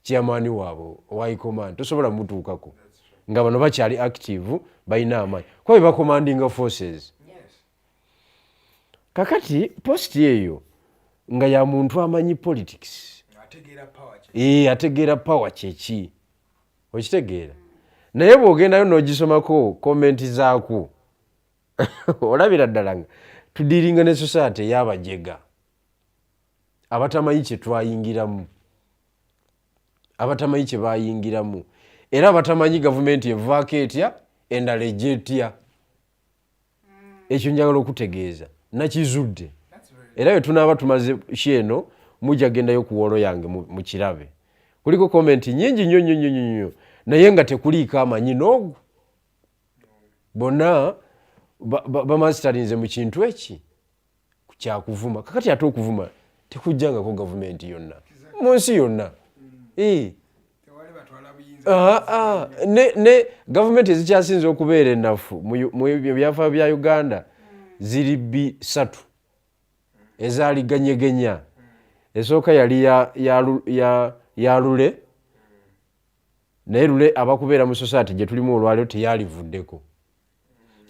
chairman waabo wa command tosobola mutuukako nga bano bakyali active balina amaanyi kuba be bacommanding forces kakati post eyo nga ya muntu amanyi politics ategeera power kyeki okitegeera naye bw'ogendayo n'ogisomako komenti zaako olabira ddala nga tudiringa ne society ey'abajega abatamanyi kye twayingiramu abatamanyi kye bayingiramu era abatamanyi gavumenti evaako etya endala ejja etya ekyo njagala okutegeeza nakizudde era bwe tunaaba tumaze kyeno mujja gendayo ku wolo yange mu kirabe kuliko komenti nyingi nnyo naye nga tekuliiko amanyi n'ogu bonna bamasitarinze mu kintu eki kyakuvuma kakati ate okuvuma tekujjangako gavumenti yonna mu nsi yonna ne gavumenti ezikyasinze okubeera ennafu mu byafaayo bya Uganda ziri 3 ezaliganyegenya esooka yali ya Lule naye Lule abakubeera mu society gye tulimu olwaliro teyalivuddeko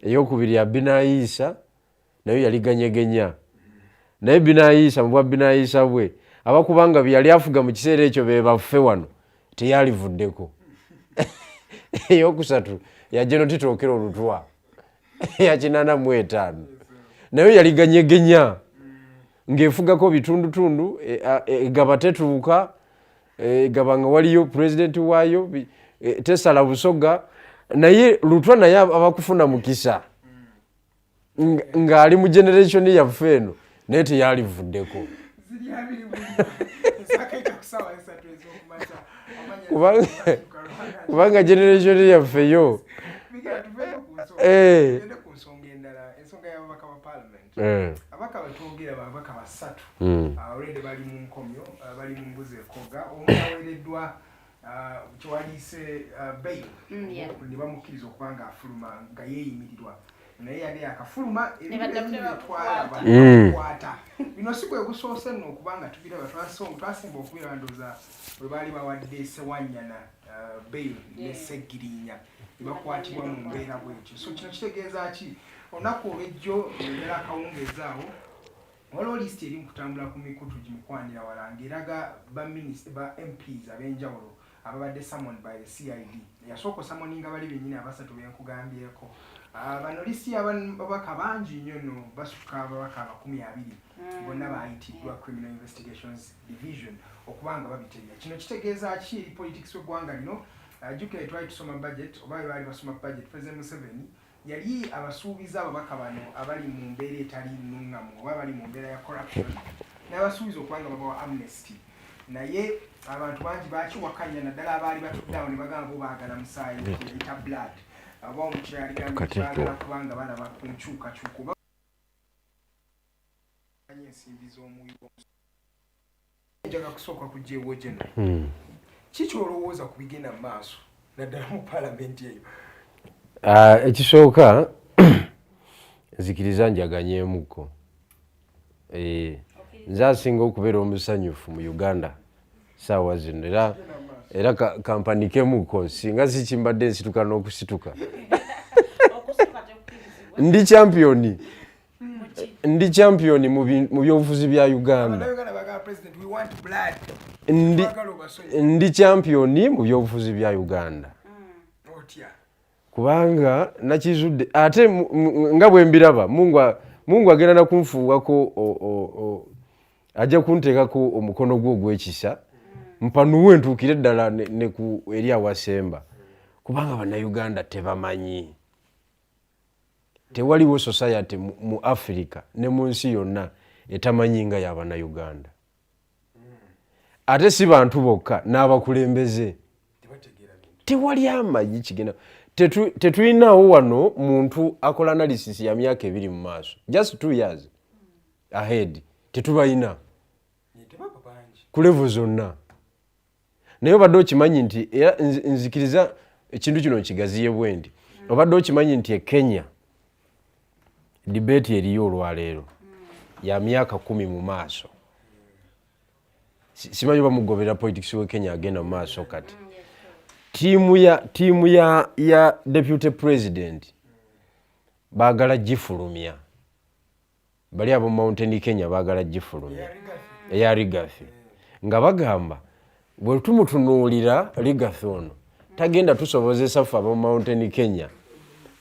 ey'okubiri ya Binaisa nayo yaliganyegenya naye Binaisa mu bwa Binaisa bwe abakubanga byali afuga mu kiseera ekyo be baffe wano teyalivuddeko eyokusatu ya General Tito Okello Lutwa ya 85 nayo yaliganyegenya ng'efugako bitundutundu egaba tetuuka egaba nga waliyo president waayo tesala busoga naye Lutwa naye abakufuna mukisa ng'ali mu generation yaffe eno naye teyalivuddeko kusaba esatu ezokumacha kubanga generation yaffe yo tugende ku nsonga endala ensonga y'ababaka ba parliament ababaka batwogera babaka basatu already bali mu nkomyo bali mu mbuzi ekoga omu aweereddwa kyewaliise bail ne bamukkiriza okuba nga afuluma nga yeeyimirirwa naye yali akafuluma ebitwala bino si kwe gusoose nno okubanga tubiraba twasemba okubira ndooza bwe baali bawadde Sewanyana bail ne Seggirinya ne bakwatibwa mu mbeera bwekyo. So kino kitegeeza ki olunaku olw'ejjo embeera akawungeezi awo waliwo lisiti eri mu kutambula ku mikutu gimukwanira wala ng'eraga ba MPs ab'enjawulo ababadde summoned by the CID. Yasooka summoninga bali bennyini abasatu benkugambyeko. Bano lisiti ababaka bangi nnyo nno basukka ababaka 20 bonna baayitiddwa Criminal Investigations Division okubanga babiterera. Kino kitegeeza ki eri politics w'eggwanga lino? Jukira twali tusoma budget oba baali basoma budget President Museveni yali abasuubiza ababaka bano abali mu mbeera etali nnungamu oba bali mu mbeera ya corruption n'abasuubiza okubanga babawa amnesty. Naye abantu bangi bakiwakanya naddala abaali batuddawo ne bagamba bo baagala musaayi eyita blood aba omukyala yaligambye kubanga balaba ku nkyukakyuka oba ensimbi z'omuwi njaga kusooka kujja ewo gye kiki olowooza ku bigenda mu maaso naddala mu paalamenti eyo? Ekisooka nzikiriza njaganyeemuko. Nze asinga okubeera omusanyufu mu Uganda saawa zino era kampanikemu singa sikimbadde nsituka n'okusituka. Ndi championi mu byobufuzi bya Uganda. Ndi championi mu byobufuzi bya Uganda. Kubanga nakizudde ate nga bwe mbiraba Mungu agenda na kunfuwako ajja kunteekako omukono gwo ogw'ekisa mpanuwe ntuukire ddala ne ku eri awasemba kubanga bannayuganda tebamanyi. Tewaliwo society mu Africa ne mu nsi yonna etamanyi nga y'abannayuganda. Ate si bantu bokka n'abakulembeze tewali amanyi kigenda. Tetulinawo wano muntu akola analysis ya myaka 2 mu maaso, just 2 years ahead. Tetubalina ku level zonna. Naye obadde okimanyi nti era nzikiriza ekintu kino kigaziye bwendi. Obadde okimanyi nti Kenya debate eriyo olwaleero ya myaka 10 mu maaso. Simanyi bamugobera politics we Kenya agenda mu maaso kati. Timu ya deputy president baagala gifulumya. Bali abo Mountain Kenya baagala gifulumya. Eya Rigathi. Nga bagamba bwe tumutunuulira Rigathi ono tagenda tusobozesa ffe abo Mountain Kenya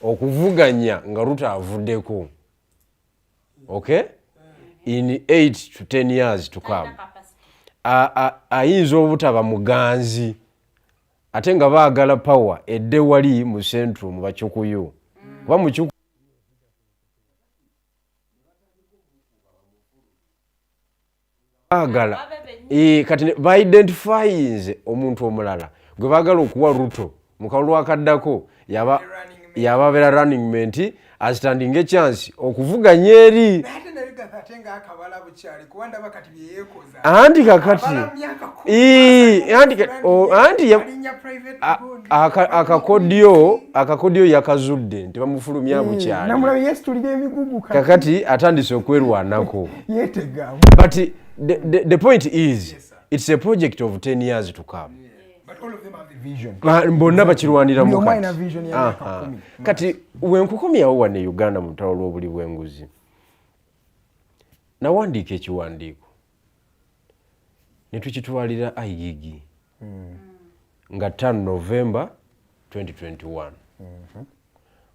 okuvuganya nga Ruto avuddeko. Okay? In 8 to 10 years to come. Ayinza obutaba muganzi. Ate nga baagala power edde wali mu central mu Bakyukuyu. Kuba mu Kyukuyu baagala kati ba-identifyinze omuntu omulala gwe baagala okuwa Ruto mu kalulu akaddako yababeera running mate asitandinga chance okuvuganya eri. Anti kakati akakodyo yakazudde nti bamufulumya bukyali kakati atandise okwerwanako. But the point is it's a project of 10 years to come. Bonna bakirwaniramu kati wenkukomyawo wane Uganda mu lutalo lw'obuli bw'enguzi. Nawandiika ekiwandiiko ne tukitwalira IGG nga 5 November 2021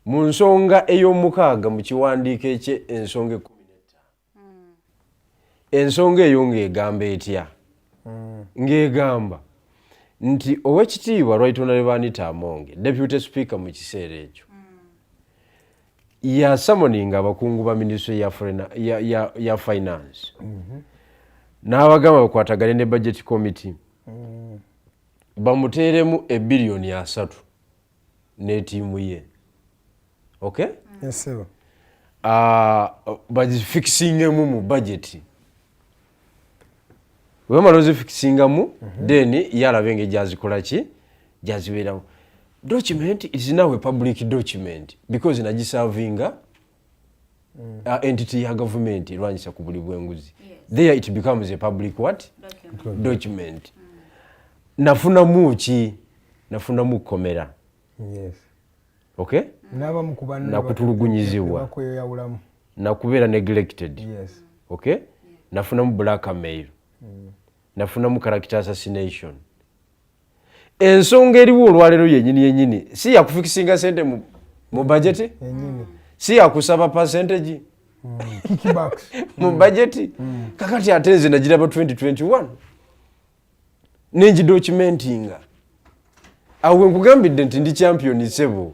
mu nsonga ey'omukaaga mu kiwandiiko ekye ensonga 15. Ensonga eyo ng'egamba etya? Ng'egamba nti Oweekitiibwa Right Honorable Anita Amonge, Deputy Speaker mu kiseera ekyo, ya summoning abakungu ba Ministry ya Finance n'abagamba bakwatagane ne budget committee bamuteeremu $1 billion ne tiimu ye. Okay? Yes sir. Bagifixingemu mu budget. Wemala ozifixingamu then yalabe engeri gyazikola ki gyazibeeramu. Document is now a public document because nagiservinga entity ya government erwanyisa ku buli bwenguzi. There it becomes a public what? Document. Nafunamu ki? Nafunamu komera. Yes. Okay? Naba mukubana nakutulugunyizibwa. Nakubeera neglected. Yes. Okay? Nafunamu blackmail. Nafunamu character assassination. Ensonga eriwo olwaleero yennyini si yakufikisinga sente mu budget yennyini si yakusaba percentage kickbacks mu budget kakati ate nze nagiraba 2021 nengi documentinga awe nkugambidde nti ndi champion sebo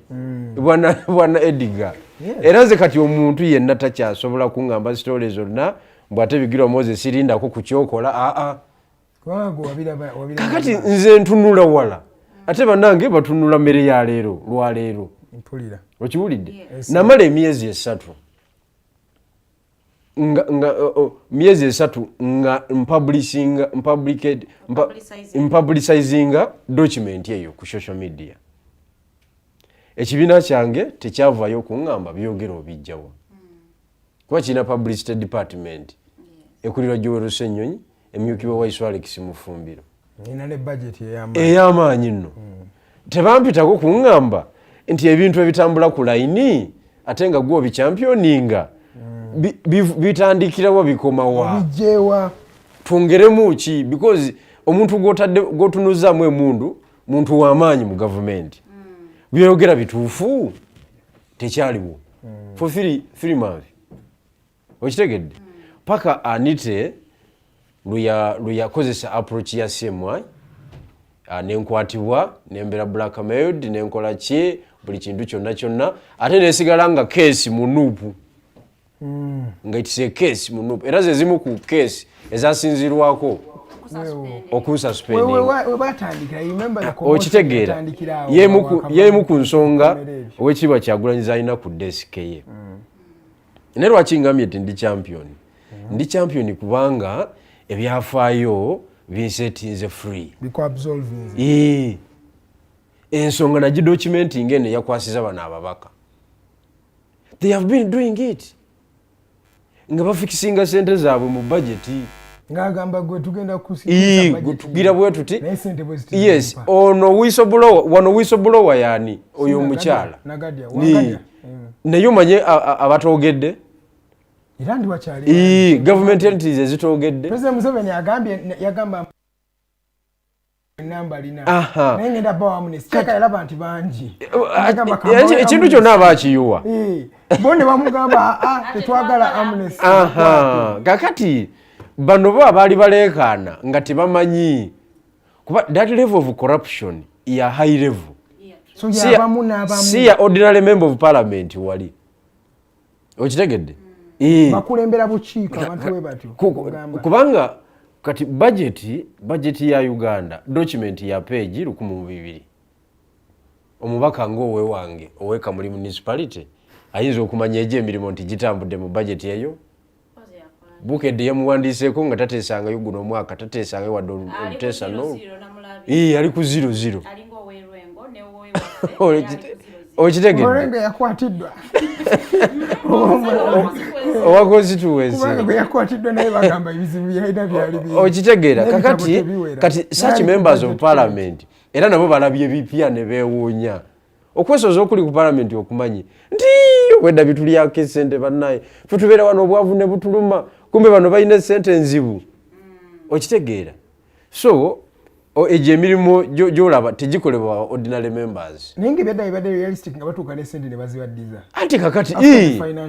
bwana Edgar era nze kati omuntu yenna takyasobola kuŋŋamba stories zonna bw'ate bigirwa Moses sirindako ku kyokola kakati nze ntunula wala ate bannange batunula mmere ya leero lwaleero mpulira okiwulidde namala emyezi 3 myezi 3 nga publicizinga document eyo ku social media. Ekibiina kyange tekyavaayo kuŋŋamba byogera obijjawa kuba kirina publicity department ekulirwa Joel Ssenyonyi emyukibwa wa Alex Mufumbiro ina ne budget ey'amaanyi nno tebampitako kuŋŋamba nti ebintu ebitambula ku layini ate nga gwo bichampioninga bitandikirawo bikomawa bijewa twongeremu ki because omuntu gotunuzaamu emundu muntu w'amaanyi mu gavumenti byogera bituufu tekyaliwo for 3 months okitegedde paka anite luyakozesa approach ya CMI nenkwatibwa nembera blackmailed nenkola ki buli kintu kyonna ate nesigala nga case mu nuupu nga itise case mu nuupu era ze zimu ku case ezasinzirwako okitegeera yemu ku nsonga ow'ekitiibwa Kyagulanyi alina ku desk ye ne lwaki ngambye nti ndi champion kubanga ebyafaayo binsetinze free ensonga nagidocumenting eno yakwasiza bano ababaka they have been doing it nga bafikisinga sente zaabwe mu budget ngagamba gwe tugenda kusikiriza tugira bwe tuti yes ono whistleblower yani oyo omukyala naye omanye abatogedde era ndi wakyali government entities ezitogedde President Museveni yagamba namba lina nengenda bawa amnesty yalaba nti bangi ekintu kyonna abakiyuwa bonne bamugamba tetwagala amnesty kakati bano bo abaali baleekaana nga tebamanyi kuba that level of corruption ya high level si ya ordinary member of parliament wali okitegedde bakulembera bukiiko abantu we batyo kubanga kati budget ya Uganda document ya page 1200 omubaka ng'owe wange oweka muri municipality ayinza okumanya emirimu nti gitambudde mu budget eyo bukedde yamuwandiseeko nga tateesangayo guno omwaka tateesangayo wadde olutesa no ali ku 00 okitegedde yakwatiddwa owa constituency yakwatiddwa naye bagamba ebizibu byalina byali okitegeera kati such members of parliament era nabo balabye ebipya ne beewuunya okwesoza okuli ku parliament okumanyi nti wedda bitulyako esente bannaye tutubeera wano obwavu ne butuluma kumbe bano balina esente enzibu okitegeera so egyo emirimu gyolaba tegikolebwa ordinary members ninge byadde realistic nga batuuka n'esente ne bazibaddiza anti kakati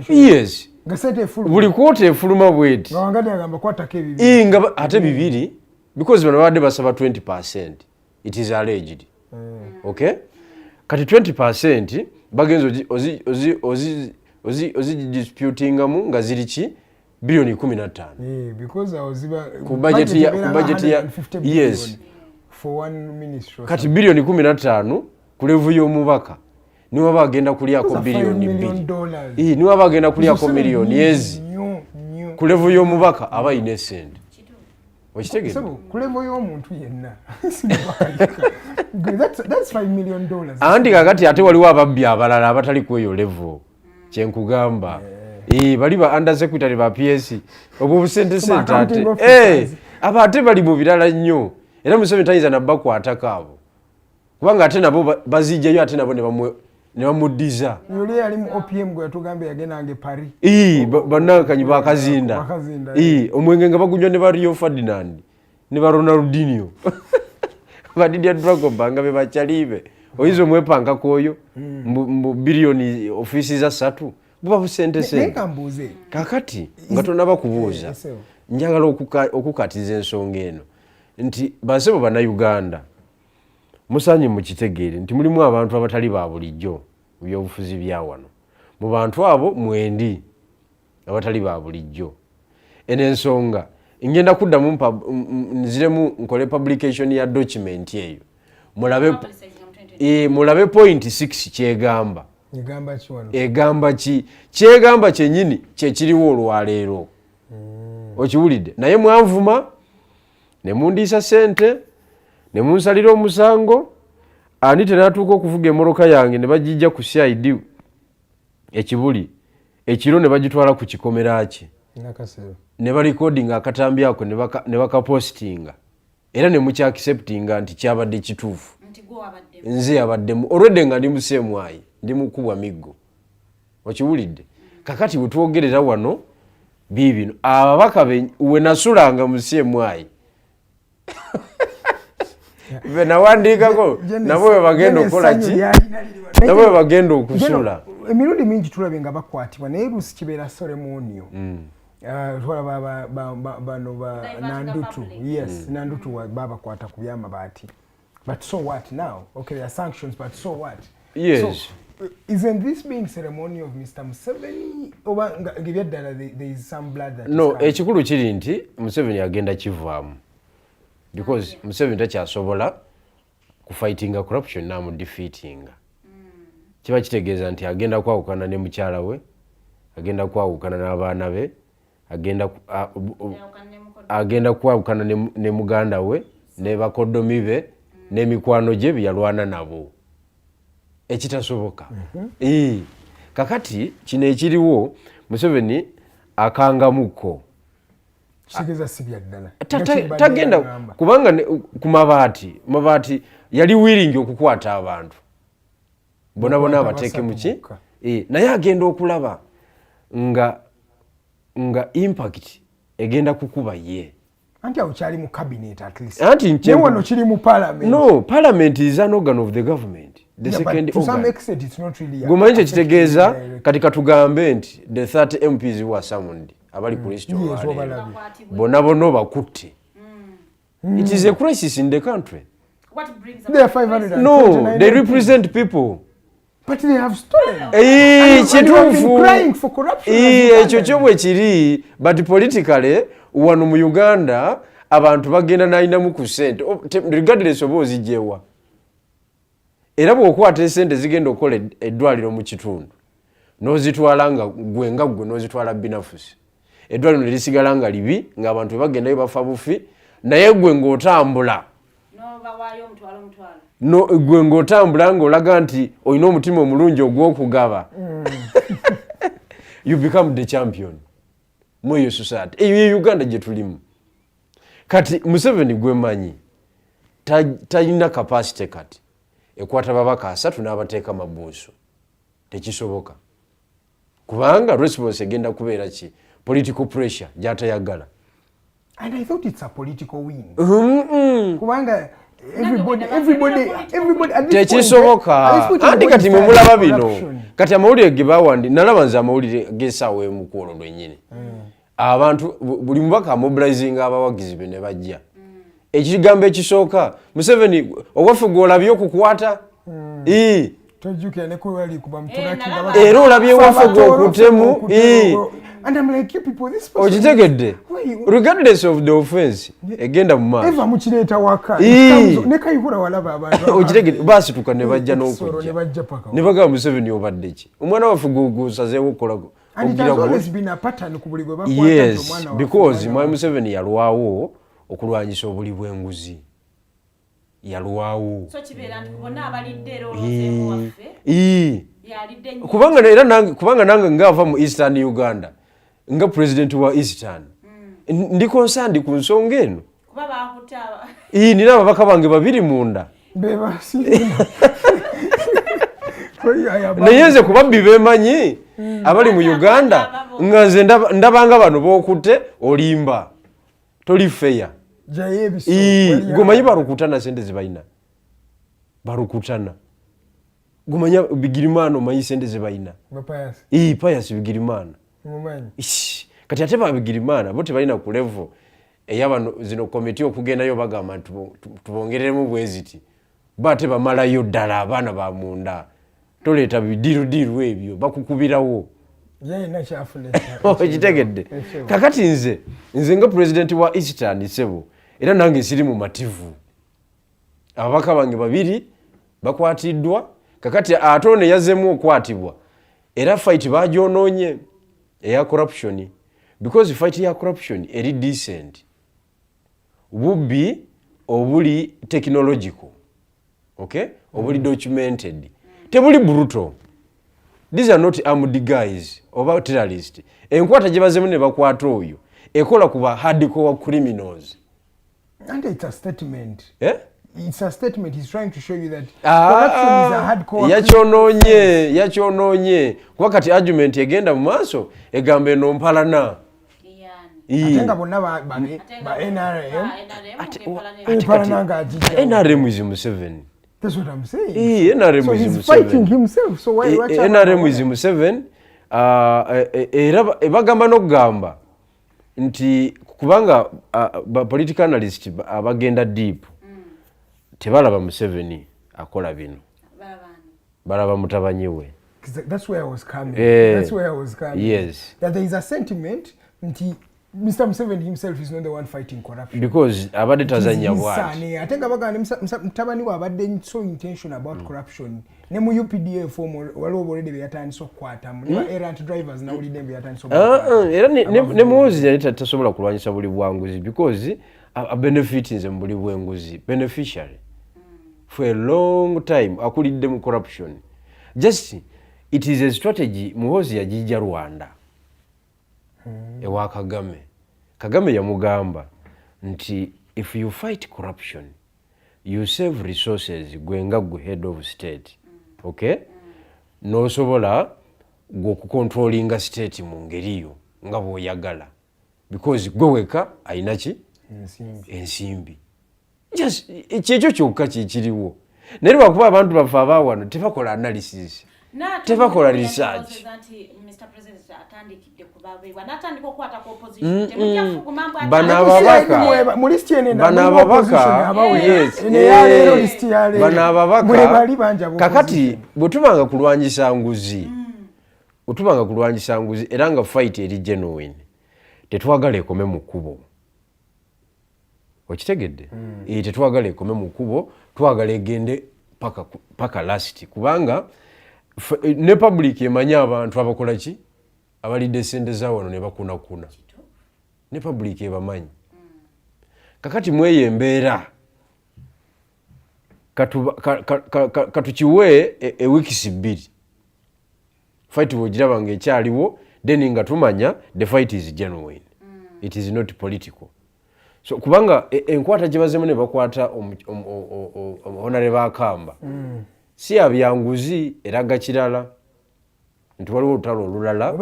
yes nga sente efuluma buli kwota efuluma bweti nga wangadi agamba kwatako ebibiri nga ate bibiri because bano badde basaba 20% it is alleged okay kati 20% bagenzo ozi disputingamu nga ziri ki bilioni 15 because awoziba ku budget ya yes for one ministry kati bilioni 15 ku level y'omubaka niwe bagenda kulyako bilioni 2 niwe bagenda kulyako milioni yezi ku level y'omubaka aba ine sente okitegedde ku level y'omuntu yenna that's $5 million andi kakati ate waliwo ababbi abalala abatali ku eyo level kyenkugamba bali ba under secretary ba PS obwo busente sente ate aba ate bali mu birala nnyo era Museveni tayiza nabba kwataka abo kubanga ate nabo bazijjayo ate nabo ne bamuddiza yuli ali mu OPM gwe tugambe yagenange Paris banakanyi bakazinda omwenge nga bagunywa ne ba Rio Ferdinand ne ba Ronaldinho badidya Drogba nga be bachalibe oyizo mwepanga koyo mu bilioni ofisi za 3 buba busente sente kakati nga tonaba kubuuza njagala okukatiza ensonga eno nti basebo bana Uganda musanye mu kitegeere nti mulimu abantu abatali ba bulijjo byobufuzi bya wano mu bantu abo mwendi abatali ba bulijjo ensonga ngenda kudda mu nziremu nkole publication ya document eyo mulabe point 6 kyegamba egamba kyegamba kyenyini kyekiriwo olwaleero okiwulidde naye mwanvuma ne mundiisa sente ne munsalira omusango ani tenatuuka okuvuga emmotoka yange ne bagijja ku CID ekibuli ekiro ne bagitwala ku kikomera kye ne barecordinga akatambi ako ne bakapostinga era ne mukyaacceptinga nti kyabadde kituufu nze abaddemu already nga ndi museemwayi ndi mukubwa miggo okiwulidde kakati bwe twogerera wano bibino ababaka we nasulanga museemwayi be nawandiikako nabo we bagenda okukola ki nabo we bagenda okusula emirundi mingi tulabe nga bakwatibwa naye lusi kibeera ceremonial twala bano ba Nandutu yes Nandutu babakwata ku byamabaati but so what now okay there are sanctions but so what yes so, isn't this being ceremony of Mr. Museveni oba ngebyadala there is some blood that no ekikulu kiri nti Museveni agenda kivaamu because Museveni takyasobola kufightinga corruption namu defeatinga kiba kitegeeza nti agenda kwawukana ne mukyala we agenda kwawukana n'abaana be agenda kwawukana ne muganda we ne bakoddomi be n'emikwano gye byalwana nabo ekitasoboka kakati kino ekiriwo Museveni akangamuko kitegeeza si byaddala tagenda kubanga ku mabaati yali willing okukwata abantu bona abateeke muki naye agenda okulaba nga impact egenda kukuba ye anti awo kyali mu cabinet at least anti wano kiri mu parliament no parliament is an organ of the government the second to some extent it's not really gumanyi kitegeeza kati katugambe nti the 30 MPs who are summoned abali ku list bona bakutte it is a crisis in the country. What brings they are 500 no they represent people but they have stolen kituufu crying for corruption ekyo kyobwe kiri but politically wano mu Uganda abantu bagenda nalinamu ku sente regardless oba ozijjewa era bw'okwata esente zigenda okukola eddwaliro mu kitundu n'ozitwala nga gwe n'ozitwala binafusi eddwaliro ne lisigala nga libi ng'abantu bagendayo bafa bufi naye gwe ng'otambula gwe ng'otambula ng'olaga nti olina omutima omulungi ogw'okugaba you become the champion mu eyo society eyo Uganda gye tulimu kati Museveni gwemanyi talina capacity kati ekwata babaka 3 n'abateeka mabuuso tekisoboka kubanga response egenda kubeera ki political pressure gyatayagala and I thought it's a political win kubanga everybody tekisoboka anti kati mumulaba bino kati amawulire ge bawandi nalaba nze amawulire g'essaawa emu ku olwo lwennyini abantu buli mubaka mobilizing abawagizi be ne bajja ekigambo ekisooka Museveni owaffe gw'olabye okukwata tojjukira ne kwewali kuba nalaba. era olabye wafuga okutemu and I'm like you people this person okitegedde regardless of the offense egenda mu maaso eva mukireeta waka ne kayibula walaba abantu okitegedde baasituka ne bajja n'okujja ne bajja paka ne bagamba Museveni obadde ki omwana waffe gusazeewo okukolako yes because Mwai Museveni yalwawo okulwanyisa obuli bw'enguzi yalwawo so kibeera nti bonna abalidde era olwozeemu waffe yalidde nnyo kubanga nange ngaava mu Eastern Uganda nga president wa Eastern ndi concerned ku nsonga eno kuba baakutaba nina ababaka bange babiri munda naye nze kubabbi beemanyi abali mu Uganda nga nze ndabanga bano bookutte olimba toli feya gomanyi barukutana sente zebalina barukutana gumanya Bigirimana omanyi sente zebalina Pius Bigirimana kati ate ba Bigirimana bo tebalina ku level eyabano zino komiti okugendayo bagamba tubongereremu bweziti bate bamalayo ddala abaana ba munda toleeta bidirudiru ebyo bakukubirawo okitegedde kakati nze nga president wa Eastern Sebo era nange siri mu mativu ababaka bange babiri bakwatiddwa kakati ate ono yazzeemu okwatibwa era fight bagyonoonye eya corruption because fight ya corruption eri decent bubbi obuli technological okay obuli documented tebuli brutal. These are not armed guys oba terrorists. Enkwata gye bazemu ne bakwata oyo ekola kuba hardcore criminals. And it's a statement. Yeah? It's a statement. He's trying to show you that corruption is a hardcore. Yakyononye wakati argument egenda mu maaso egambe no mpalana. Atenga bonna ba NRM. NRM is Museveni. That's what I'm saying. NRM so is he's Museveni. Fighting himself. So why NRM is Museveni. Bagamba n'okugamba nti kubanga political analyst abagenda deep tebalaba Museveni akola bino balaba mutabanyi we. That's where I was coming. That's where I was coming. Yes. That there is a sentiment nti Mr. Museveni himself is not the one fighting corruption. Because abadde tazanya bwati. Ate nga bagamba mutabani we abadde so intention about corruption. Ne mu UPDA form waliwo already byatandise okukwata mu errant drivers na ulide byatandise okukwata. Era ne muwozi yali tasobola kulwanyisa buli bwanguzi because a benefit nze mu buli bwenguzi beneficiary for a long time akulidde mu corruption. Just it is a strategy muwozi yajija Rwanda. Ewa Kagame yamugamba nti if you fight corruption you save resources gwenga gwe head of state. Okay? No sobola go controlling state mu ngeriyo nga bwoyagala because gwe weka ayinachi ensimbi. Just ekyo kyokka kiriwo. Naye lwakuba abantu bafa abawano tebakola analysis. Tebakola research. Kakati bwetubanga kulwanyisa nguzi era nga fight eri genuine tetwagala ekome mu kkubo. Okitegedde? Tetwagala ekome mu kkubo, twagala egende paka last kubanga ne public emanya abantu abakola ki abalidde sente zawano ne bakunakuna ne public ebamanyi. Kakati mweye embeera katukiwe weeks 2 fight bwogiraba nga ekyaliwo then nga tumanya the fight is genuine. It is not political. So kubanga enkwata gye bazemu ne bakwata Honorable Akamba si abyanguzi eraga kirala nti waliwo olutalo olulala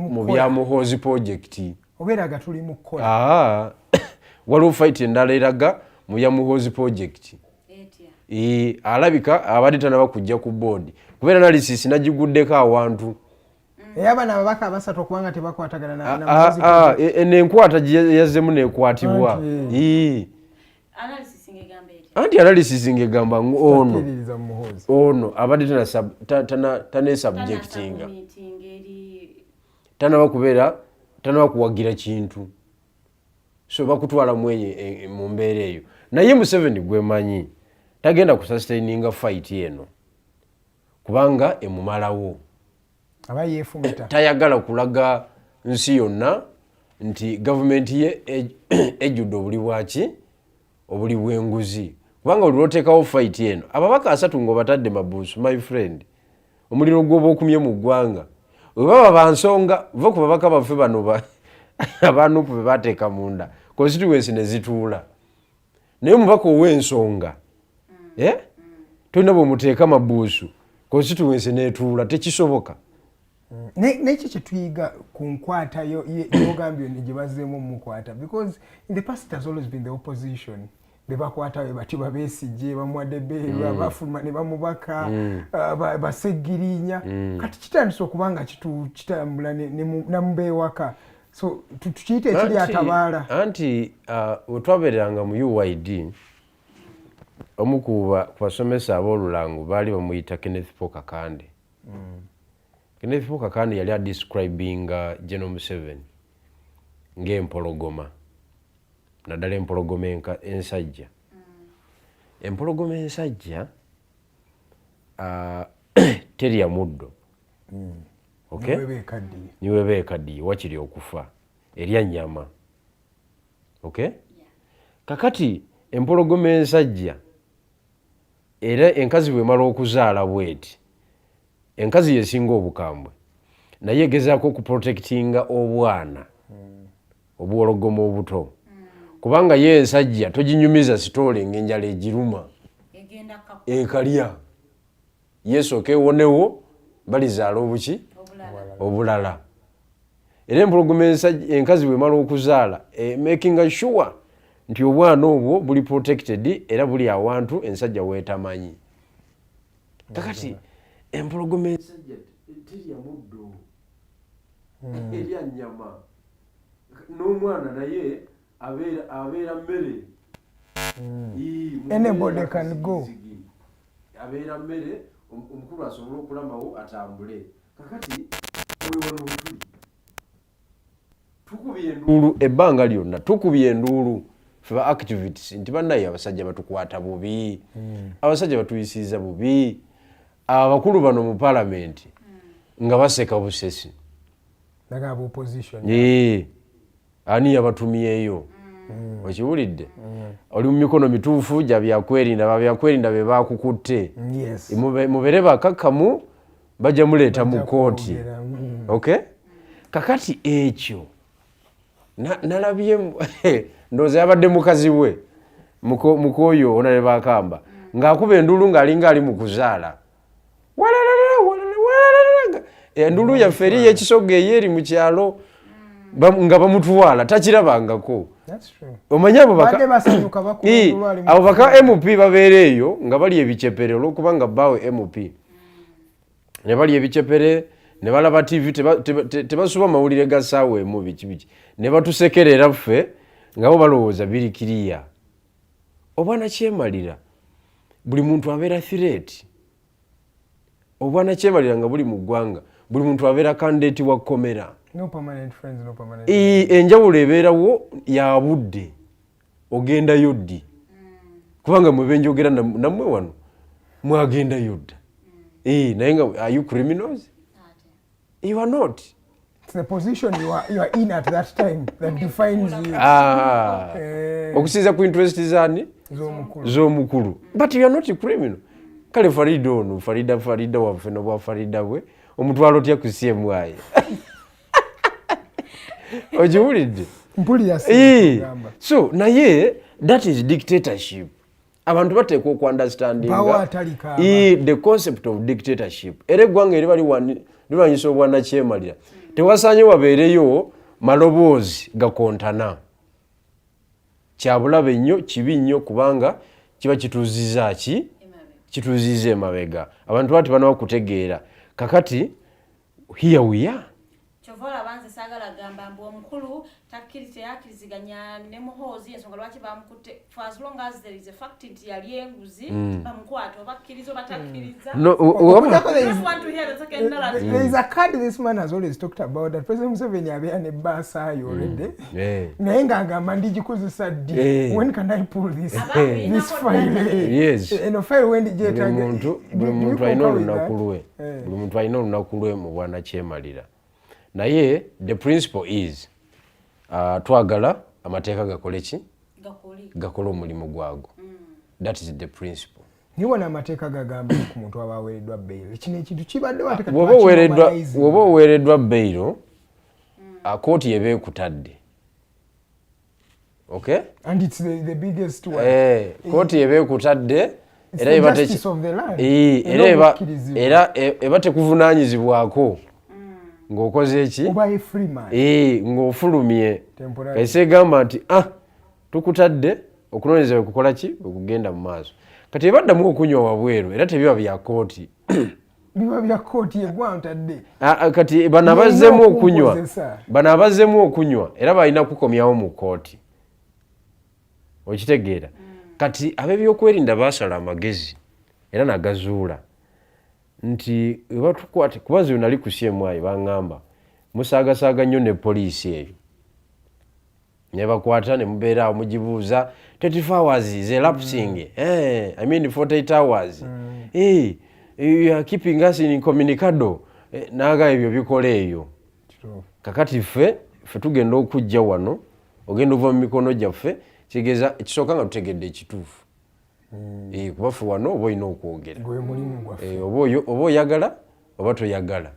mu byamuhoozi project obeeraga tuli mu kukola waliwo fight endala eraga mu byamuhoozi project alabika abadde tanaba kujja ku board kubeera analysis nagiguddeko awantu eyabana ababaka abasatu okubanga tebakwatagana n'enkwata gye yazzemu n'ekwatibwa anti analysis ngegamba ono abadde tane subjectinga tanaba kubeera tanaba kuwagira kintu so bakutwala mwenye mu mbeera eyo naye Museveni gwemanyi tagenda kusustaininga fight eno kubanga emumalawo aba yefumita tayagala kulaga nsi yonna nti gavumenti ye ejjudde obuli bwaki obuli bw'enguzi kubanga olwoteekawo fight eno ababaka 3 ng'obatadde mabuusu my friend omuliro gw'oba okumye mu ggwanga webaba bansonga va ku babaka baffe bano abanupu be bateeka munda constituency ne zituula naye omubaka ow'ensonga tolina bwemuteeka mabuusu constituency netuula tekisoboka. Neki kyetuyiga ku nkwata yogambye gye bazzeemu mukwata because in the past it has always been the opposition bebakwata bati babesigye bamuwadde beeru abafuluma ne bamubaka basegirinya kati kitandise okubanga kitambula namubeewaka so tukiyite ekiri atabaala anti wetwabeeranga mu UID omu ku basomesa ab'olulango baali bamuyita Kenneth Paul Kakande. Kenneth Paul Kakande yali adescribing General Museveni ng'empologoma naddala empologoma ensajja. Empologoma ensajja terya muddo okay niweba ekaddiye wakiri okufa erya nnyama okay kakati empologoma ensajja era enkazi bwemala okuzaala bweti enkazi yesinga obukambwe naye egezaako okuprotectinga obwana obuwologoma obuto kubanga ye ensajja toginyumiza sitole ng'enjala egiruma ekalya yesooka ewonewo balizaala obuki obulala era empologoma enkazi bwemala okuzaala making sure nti obwana obwo buli protected era buli awantu ensajja weetamanyi kakati empologoma ensajja terya muddo erya nnyama n'omwana naye abeera mmere anybody can go abeera mmere omukulu asobole okulamawo atambule kakati wewano wetuli tukubye enduulu ebbanga lyonna tukubye enduulu fe ba activities nti bannaye abasajja batukwata bubi abasajja batuyisiza bubi abakulu bano mu parliament nga baseka busesi nagaba opposition ani yabatumyeyo okiwulidde oli mu mikono mituufu gya byakwerinda be bakukutte mubere bakakkamu bajja muleeta mu kooti okay kakati ekyo nalabye ndowooza yabadde mukazi we mukoyo ona ne bakamba ng'akuba enduulu ng'alinga ali mu kuzaala enduulu yaffe eri y'ekisoga eyo eri mu kyalo nga bamutwala takirabangako omanyi abo baka MP babeera eyo nga bali ebicepere olw'okubanga bbaawe MP ne bali ebicepere ne balaba TV tebasuba mawulire ga ssaawa emu biki ne batusekerera ffe nga bo balowooza biri kiriya obwana kyemalira buli muntu abeera threat obwana kyemalira nga buli mu ggwanga buli muntu abeera candidate wa komera no permanent friends no permanent enjawulo ebeerawo ya budde ogendayo ddi kubanga mwe benjogera nammwe wano mwagendayo dda naye nga are you criminals you are not. It's the position you are in at that time that defines you. Okusiza ku interest zani z'omukulu but you are not a criminal. Kale Farida ono Farida waffe n'obwa Farida bwe omutwalo tya kusiemu aye ojiwulidde so naye that is dictatorship. Abantu bateekwa okuunderstandinga the concept of dictatorship era eggwanga eri lirwanyisa obwana kyemalira tewasaanye wabeereyo maloboozi gakontana kyabulabe nnyo kibi nnyo kubanga kiba kituuziza kituuziza emabega abantu bati banawa kutegeera kakati here we are Chovola banze sagala gamba mbu omukulu yakkiriziganya ne muhoozi ensonga lwaki bamukutte for as long as there is a fact nti yali enguzi bamukwata oba akkiriza oba takkiriza. There is a card this man has always talked about that President Museveni abeera ne baasa ayo already naye ng'agamba ndigikozesa ddi when can I pull this file. Yes. Eno file when gyetaaga buli muntu alina olunaku lwe buli muntu alina olunaku lwe mu bwana kyemalira naye the principle is twagala amateeka gakole ki gakole omulimu gwago. That is the principle. niwona amateeka gagamba ku muntu aba aweereddwa bbeiro kino ekintu kibadde woba oweereddwa bbeiro kooti eba ekutadde. Okay? And it's the biggest one. Kooti eba ekutadde era eba tekuvunaanyizibwako ng'okoze eki ng'ofulumye kaise egamba nti tukutadde okunoonyereza bwe kukola ki bwe kugenda mu maaso kati ebaddamu okunywa wabweru era tebiba bya kooti biba bya kooti egwantadde kati bano abazzemu okunywa era balina kukomyawo mu kooti okitegeera kati ab'ebyokwerinda baasala amagezi era nagazuula nti webatukwate kubazi nali ku CMI baŋŋamba musaagasaaga nnyo ne poliisi eyo ne bakwata ne mubeera awo mugibuuza 24 hours is elapsing I mean 48 hours you are keeping us in communicado naaga ebyo bikola eyo kakati ffe tugenda okujja wano ogenda ova mu mikono gyaffe kigeza ekisooka nga tutegedde ekituufu kuba ffe wano oba olina okwogera oba oyagala oba toyagala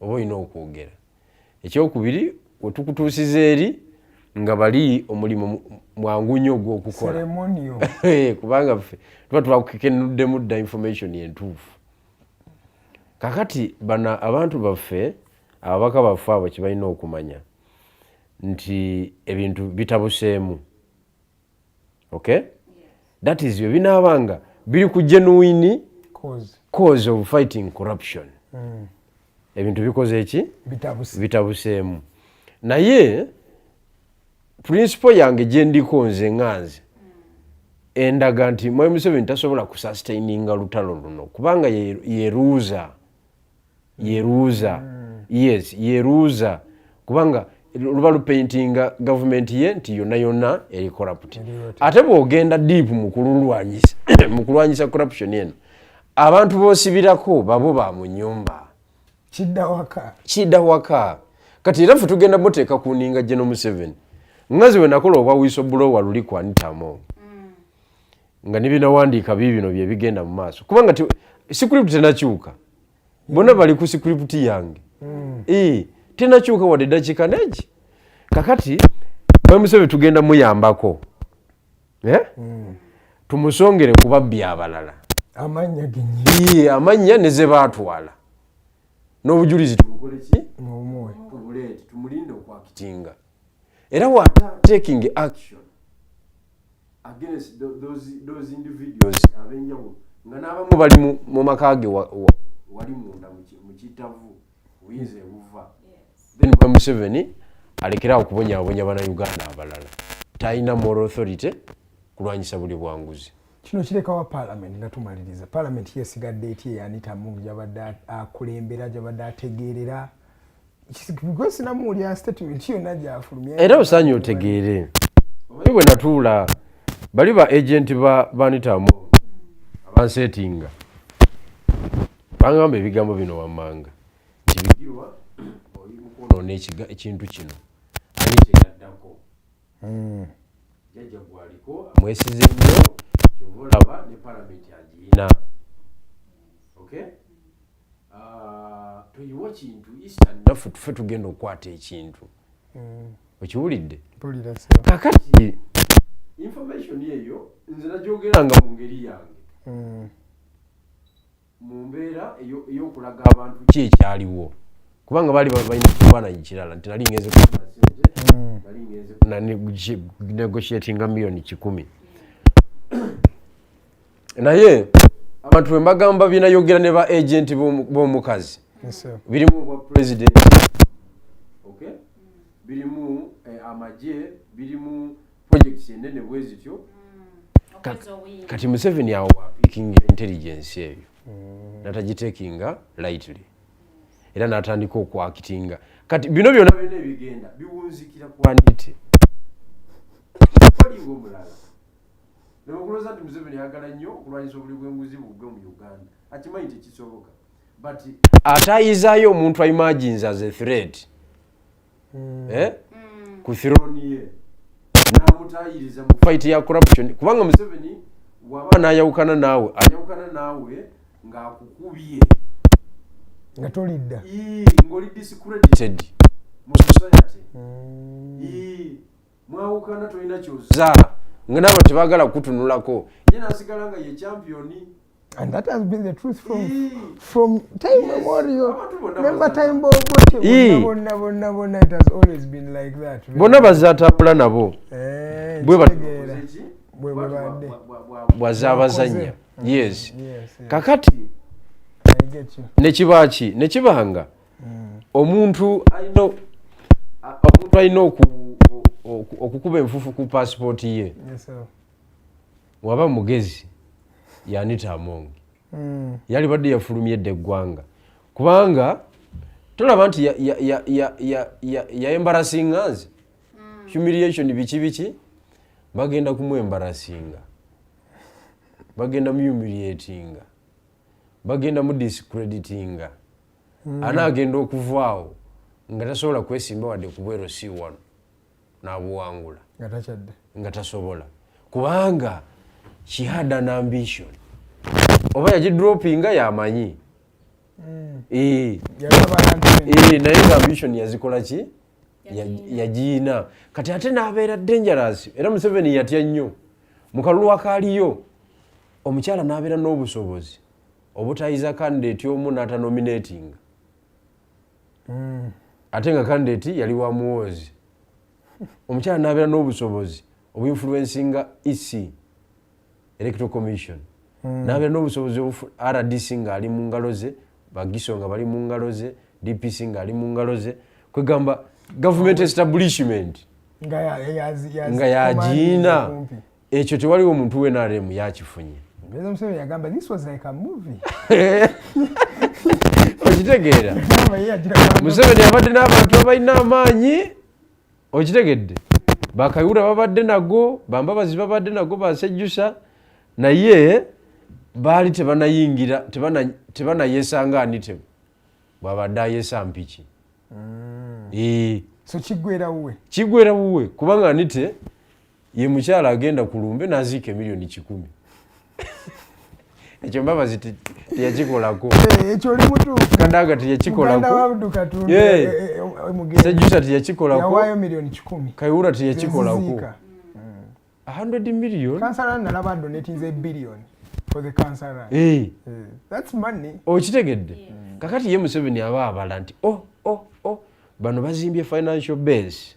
oba olina okwogera. Ekyokubiri wetukutuusiza eri nga bali omulimu mwangu nnyo ogw'okukola kubanga ffe tuba twakukekenuddemu dda information entuufu. Kakati bano abantu baffe ababaka baffe abo kye balina okumanya nti ebintu bitabuseemu. Okay? That is bwe binaabanga biri ku genuine cause of fighting corruption. Ebintu bikoze eki bitabuseemu. Naye principle yange gye ndiko nze nganze endaga nti Mwai Museveni tasobola kusustaininga lutalo luno kubanga yeruuza kubanga luba lupaintinga government ye nti yonna eri corrupt. Ate bw'ogenda deep mu kulwanyisa corruption eno abantu boosibirako babo ba mu nnyumba kidda waka kati era ffe tugenda muteeka kuninga General Museveni ngazi we nakola obwa whistleblower luli ku Anita Among nga nibinawandiika bibino bye bigenda mu maaso kubanga script tenakyuka bonna bali ku script yange tenakyuka wadde dakiika neegi kakati Mwai Museveni tugenda muyambako tumusongere ku babbi abalala amanya ne ze baatwala n'obujulizi tubukoleki tubuleete tumulinde okwakitinga era wata taking action against those individuals abenjawulo nga n'abamu bali mu maka ge wali munda mu kitavu buyinza ebuva then Mwai Museveni alekerawo okubonyaabonya bannayuganda abalala talina moral authority kulwanyisa buli bwanguzi. Kino kirekawa parliament nga tumaliriza parliament yesigadde eti Anita Among gyabadde akulembera gyabadde ategeerera because namuwulira statement yonna gyafulumya era osaanye otegeere omanyi bwe natuula bali ba agent ba Anita Among abansetinga bangamba ebigambo bino wammanga nti bigirwa oli mukwonoona ekintu kino ani kyegaddako jjajja gwaliko amwesize nnyo kyova olaba ne palamenti agiyina. Okay? Toyiwa kintu Eastern naffe tuffe tugenda okukwata ekintu okiwulidde kakati information eyo nze nagyogeranga mu ngeri yange mu mbeera ey'okulaga abantu ki ekyaliwo kubanga baali balina kifaananyi kirala nti nali ngenze kufuna sente nali ngenze negotiatinga miliyoni 100 naye abantu bwe mbagamba binayogera ne ba agenti b'omukazi birimu obwa president birimu amagye birimu projects enene bwe zityo kati Museveni awo picking intelligence eyo natagitekinga lightly era natandika okwakitinga kati bino byonna byonna ebigenda biwunzikira kwanite walinga omulala nebakuloza nti Museveni ayagala nnyo okulwanyisa obuli bw'enguzi bugwe mu Uganda akimanyi tekisoboka but atayizaayo omuntu imagines as a threat ku throne ye namutayiriza mu fight ya corruption kubanga Museveni waba nayawukana naawe ng'akukubye nga tolidda ng'oli discredited mu society mwawukana tolina kyoza nga n'abantu tebaagala kutunulako ye n'asigala nga ye championi. And that has been the truth from time memorial. Remember time bonna it has always been like that. Bonna bazatambula nabo. Bwazabazanya. Yes. Kakati nekibanga omuntu alina okukuba enfufu ku passport ye. Waba mugezi yanita amongi yali badde yafulumye edde eggwanga kubanga tolaba nti ya embarassinganze humiliation biki bagenda kumu embarassinga bagenda mu humiliatinga bagenda mu discreditinga anaagenda okuvaawo nga tasobola kwesimba wadde ku bwero si wano n'abuwangula nga tasobola kubanga she had an ambition. Oba yagidropinga yamanyi. Naye nga ambition yazikola ki? Yagiina. Kati ate n'abeera dangerous. Era Museveni yatya nnyo. Mu kalulu akaaliyo omukyala n'abeera n'obusobozi obutayiza candidate omu n'atanominatinga. Ate nga candidate yali wa muwozi. Omukyala n'abeera n'obusobozi obwinfluencinga EC Electoral Commission. Nabe n'obusobozi RDC nga ali mu ngalo ze, Bagiso nga bali mu ngalo ze, DPC nga ali mu ngalo ze, kwegamba government establishment nga yagiina ekyo tewaliwo omuntu we NRM yakifunye. Museveni yagamba this was like a movie. Okitegeera Museveni abadde n'abantu abalina amaanyi okitegedde bakayura babadde nago bambabazi babadde nago basejjusa naye baali tebanayingira tebanayesanga anite bwabadde ayesa mpiki so kigwera wuwe kubanga anite ye mukyala agenda ku lumbe n'aziika emiliyoni 10 ekyo mbabazi teyakikolako ekyo oli mutuufu kandaga teyakikolako sejjusa teyakikolako yawaayo miliyoni 10 kayura teyakikolako 100 million. Kansala nalaba donating a billion for the Kansala. That's money. Okitegedde. Kakati ye Museveni aba abala nti bano bazimbye financial base.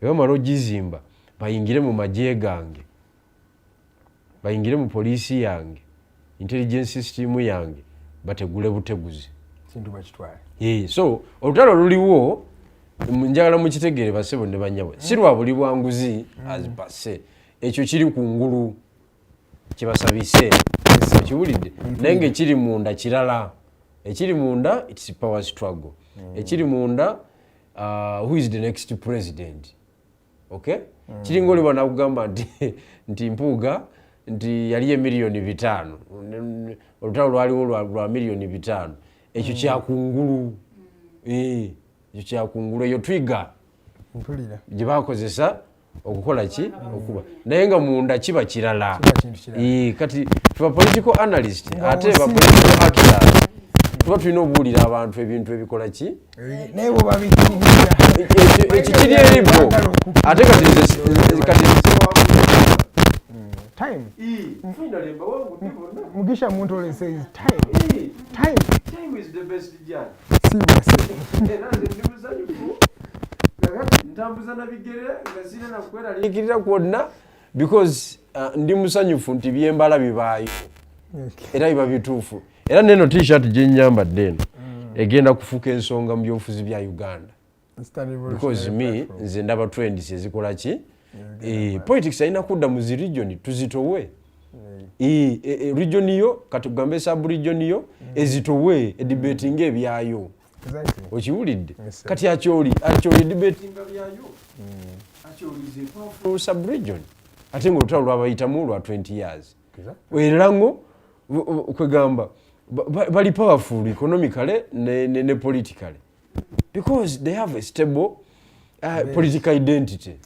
Ewa maro gizimba bayingire mu magye gange. Bayingire mu polisi yange. Intelligence system yange bategule buteguzi. Kintu bakitwala. So olutalo luliwo njagala mukitegere basebo ne banyabo. Sirwa buli bwanguzi azipase. Ekyo kiri ku ngulu kibasabise kiwulidde nenge kiri munda kirala ekiri munda it's a power struggle ekiri munda who is the next president okay kiri ngoli bana kugamba nti mpuga nti yali emiliyoni 5 olutalo lwaliwo lwa miliyoni 5 ekyo kyakungulu ekyo kyakungulu eyo trigger mpulira gibakozesa okukola ki okuba naye nga munda kiba kirala kati tuba political analyst ate ba political actors tuba tulina obuulira abantu ebintu ebikola ki naye bo babikirira ekikiri eribo ate kati time Mugisha Muntole says time is the best judge. Ntambuza na bigere ngazina na kwera likirira kwonna because ndi musanyufu nti byembala bibayo era biba bituufu era neno t-shirt gye nyamba ddeno egenda kufuka ensonga mu byobufuzi bya Uganda because me nze ndaba trends ezikola ki politics ayina kudda mu zi region tuzitowe region yo katugambe sub region yo ezitowe debating ebyayo okiwulidde kati akyoli debating ebyayo akyoli ze sub region ate ng'olutalo lwabayitamu lwa 20 years era ngo kwegamba bali powerful economically ne politically because they have a stable political identity.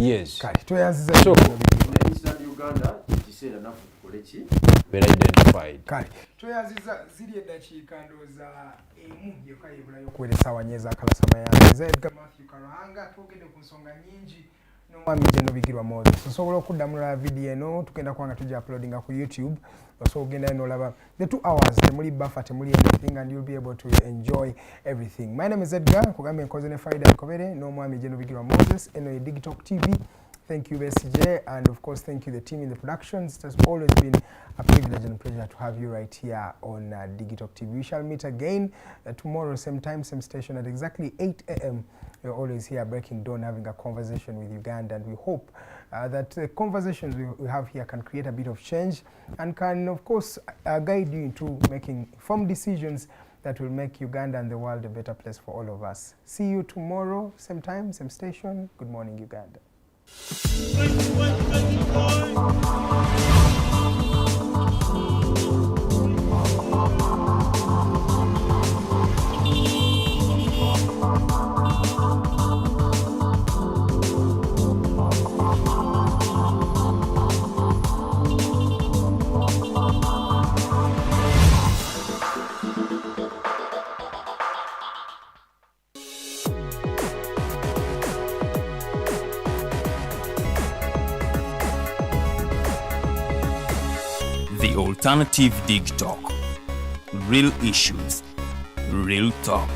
Yes. So in Eastern Uganda, kiseera nafu tukoleki beera identified. Kale toyaziza ziri eddakiika ndowooza emu yokka yebulayo okuwera essaawa nnya ez'akalasama yange ze Edgar Matthew Karahanga twogedde ku nsonga nnyingi n'omwami Jeno Bigirwa Moses osobola okuddamu la vidiyo eno tugenda kuba nga tujja uploadinga ku YouTube osobola ogendayo n'olaba the 2 hours temuli buffer temuli anything and you'll be able to enjoy everything. My name is Edgar kugambye nkoze ne Faida Nkobere n'omwami Jeno Bigirwa Moses eno ye Digitalk TV. Thank you BSJ and of course thank you the team in the productions. It has always been a privilege and a pleasure to have you right here on Digitalk TV. We shall meet again tomorrow same time same station at exactly 8 a.m. We're always here breaking dawn having a conversation with Uganda and we hope that the conversations we have here can create a bit of change and can of course guide you into making informed decisions that will make Uganda and the world a better place for all of us. See you tomorrow same time same station. Good morning Uganda. The Alternative Dig Talk. Real issues, real talk.